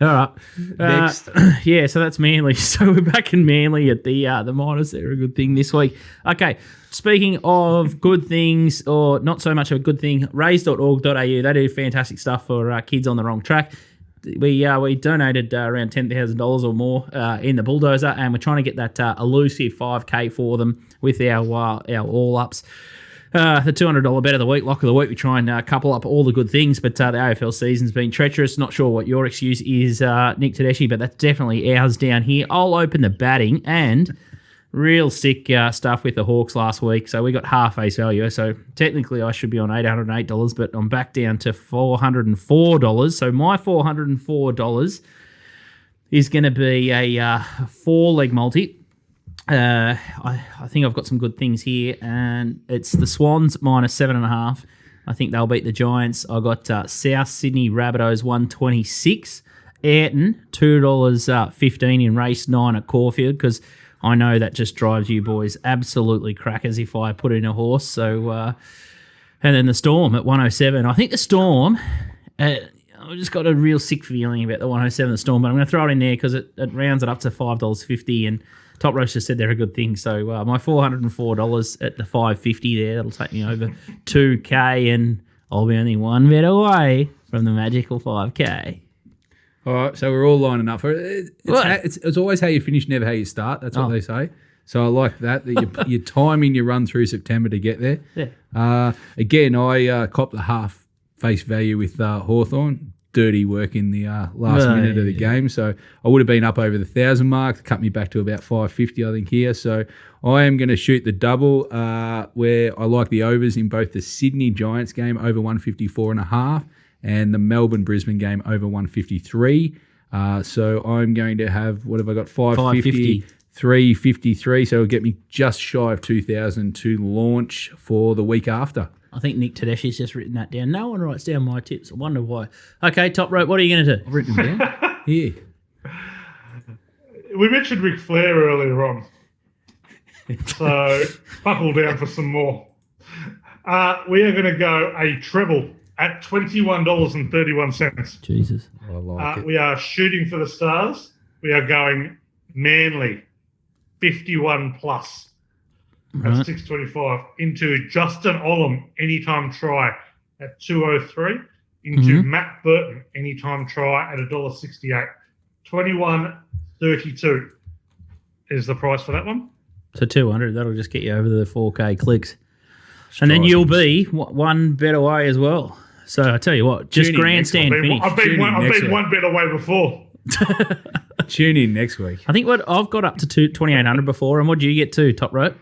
All right. Next. Yeah, so that's Manly. So we're back in Manly at the Miners. They're a good thing this week. Okay, speaking of good things, or not so much of a good thing, raise.org.au, they do fantastic stuff for kids on the wrong track. We donated around $10,000 or more in the Bulldozer, and we're trying to get that elusive 5K for them with our all-ups. The $200 bet of the week, lock of the week. We try and couple up all the good things, but the AFL season's been treacherous. Not sure what your excuse is, Nick Tedeschi, but that's definitely ours down here. I'll open the batting, and real sick stuff with the Hawks last week. So we got half face value. So technically I should be on $808, but I'm back down to $404. So my $404 is going to be a 4-leg multi. I think I've got some good things here, and it's the Swans minus 7.5. I think they'll beat the Giants. I got South Sydney Rabbitohs 126. Ayrton $2.15 in race 9 at Caulfield, because I know that just drives you boys absolutely crackers if I put in a horse. So, and then the Storm at 107. I think the Storm, I've just got a real sick feeling about the 107, the Storm, but I'm going to throw it in there because it rounds it up to $5.50, and Top Roast just said they're a good thing. So my $404 at the $5.50 there, that'll take me over $2K, and I'll be only one bet away from the magical $5K. All right, so we're all lining up for it. It's always how you finish, never how you start. That's what they say. So I like that you're timing your run through September to get there. Yeah. Again, I copped the half face value with Hawthorn. Dirty work in the last minute of the game. So I would have been up over the 1,000 mark, cut me back to about 550, I think, here. So I am going to shoot the double where I like the overs in both the Sydney Giants game over 154.5 and the Melbourne Brisbane game over 153. So I'm going to have, what have I got? 550. 353. So it'll get me just shy of 2,000 to launch for the week after. I think Nick Tedeschi's just written that down. No one writes down my tips. I wonder why. Okay, Top Rope, what are you going to do? I've written them down. Here. We mentioned Ric Flair earlier on. So buckle down for some more. We are going to go a treble at $21.31. Jesus. I like it. We are shooting for the stars. We are going Manly, 51 plus. At 6.25 into Justin Olam anytime try at 2.03 into Matt Burton anytime try at $1.68. 21.32 is the price for that one. So 200, that'll just get you over the 4K clicks. And then you'll be one bet away as well. So I tell you what, just grandstand finish. I've been one bet away before. Tune in next week. I think what I've got up to 2,800 before, and what do you get to, Top Rope?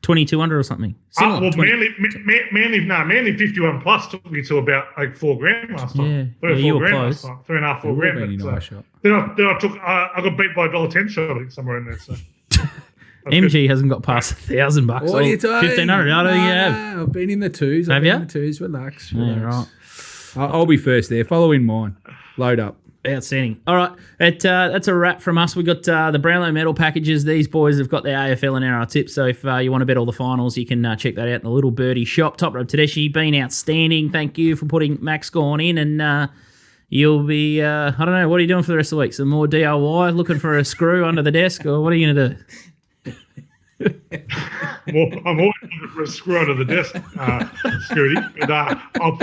2,200 or something. Manly 51 plus took me to about like $4,000 last time. Yeah, you were close. 3.5, $4,000. Then I got beat by $1.10 shot, I think, somewhere in there. So. MG hasn't got past $1,000. What are you talking? 1,500. How do you have? I've been in the twos. Have you? In the twos. Relax. Yeah, right. I'll be first there. Follow in mine. Load up. Outstanding. All right, that's a wrap from us. We got the Brownlow medal packages. These boys have got their AFL and NRL tips. So if you want to bet all the finals, you can check that out in the Little Birdie shop. Top Rope Tedeschi, been outstanding. Thank you for putting Max Gorn in, and you'll be I don't know, what are you doing for the rest of the week? Some more DIY, looking for a screw under the desk, or what are you going to do? Well, I'm always looking for a screw under the desk, Scooty. But I'll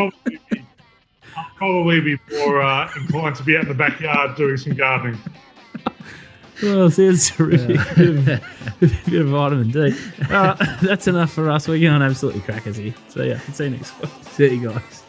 probably be more inclined to be out in the backyard doing some gardening. Oh, sounds terrific. A bit of vitamin D. That's enough for us. We're going absolutely crackers here. So, yeah, see you next week. See you guys.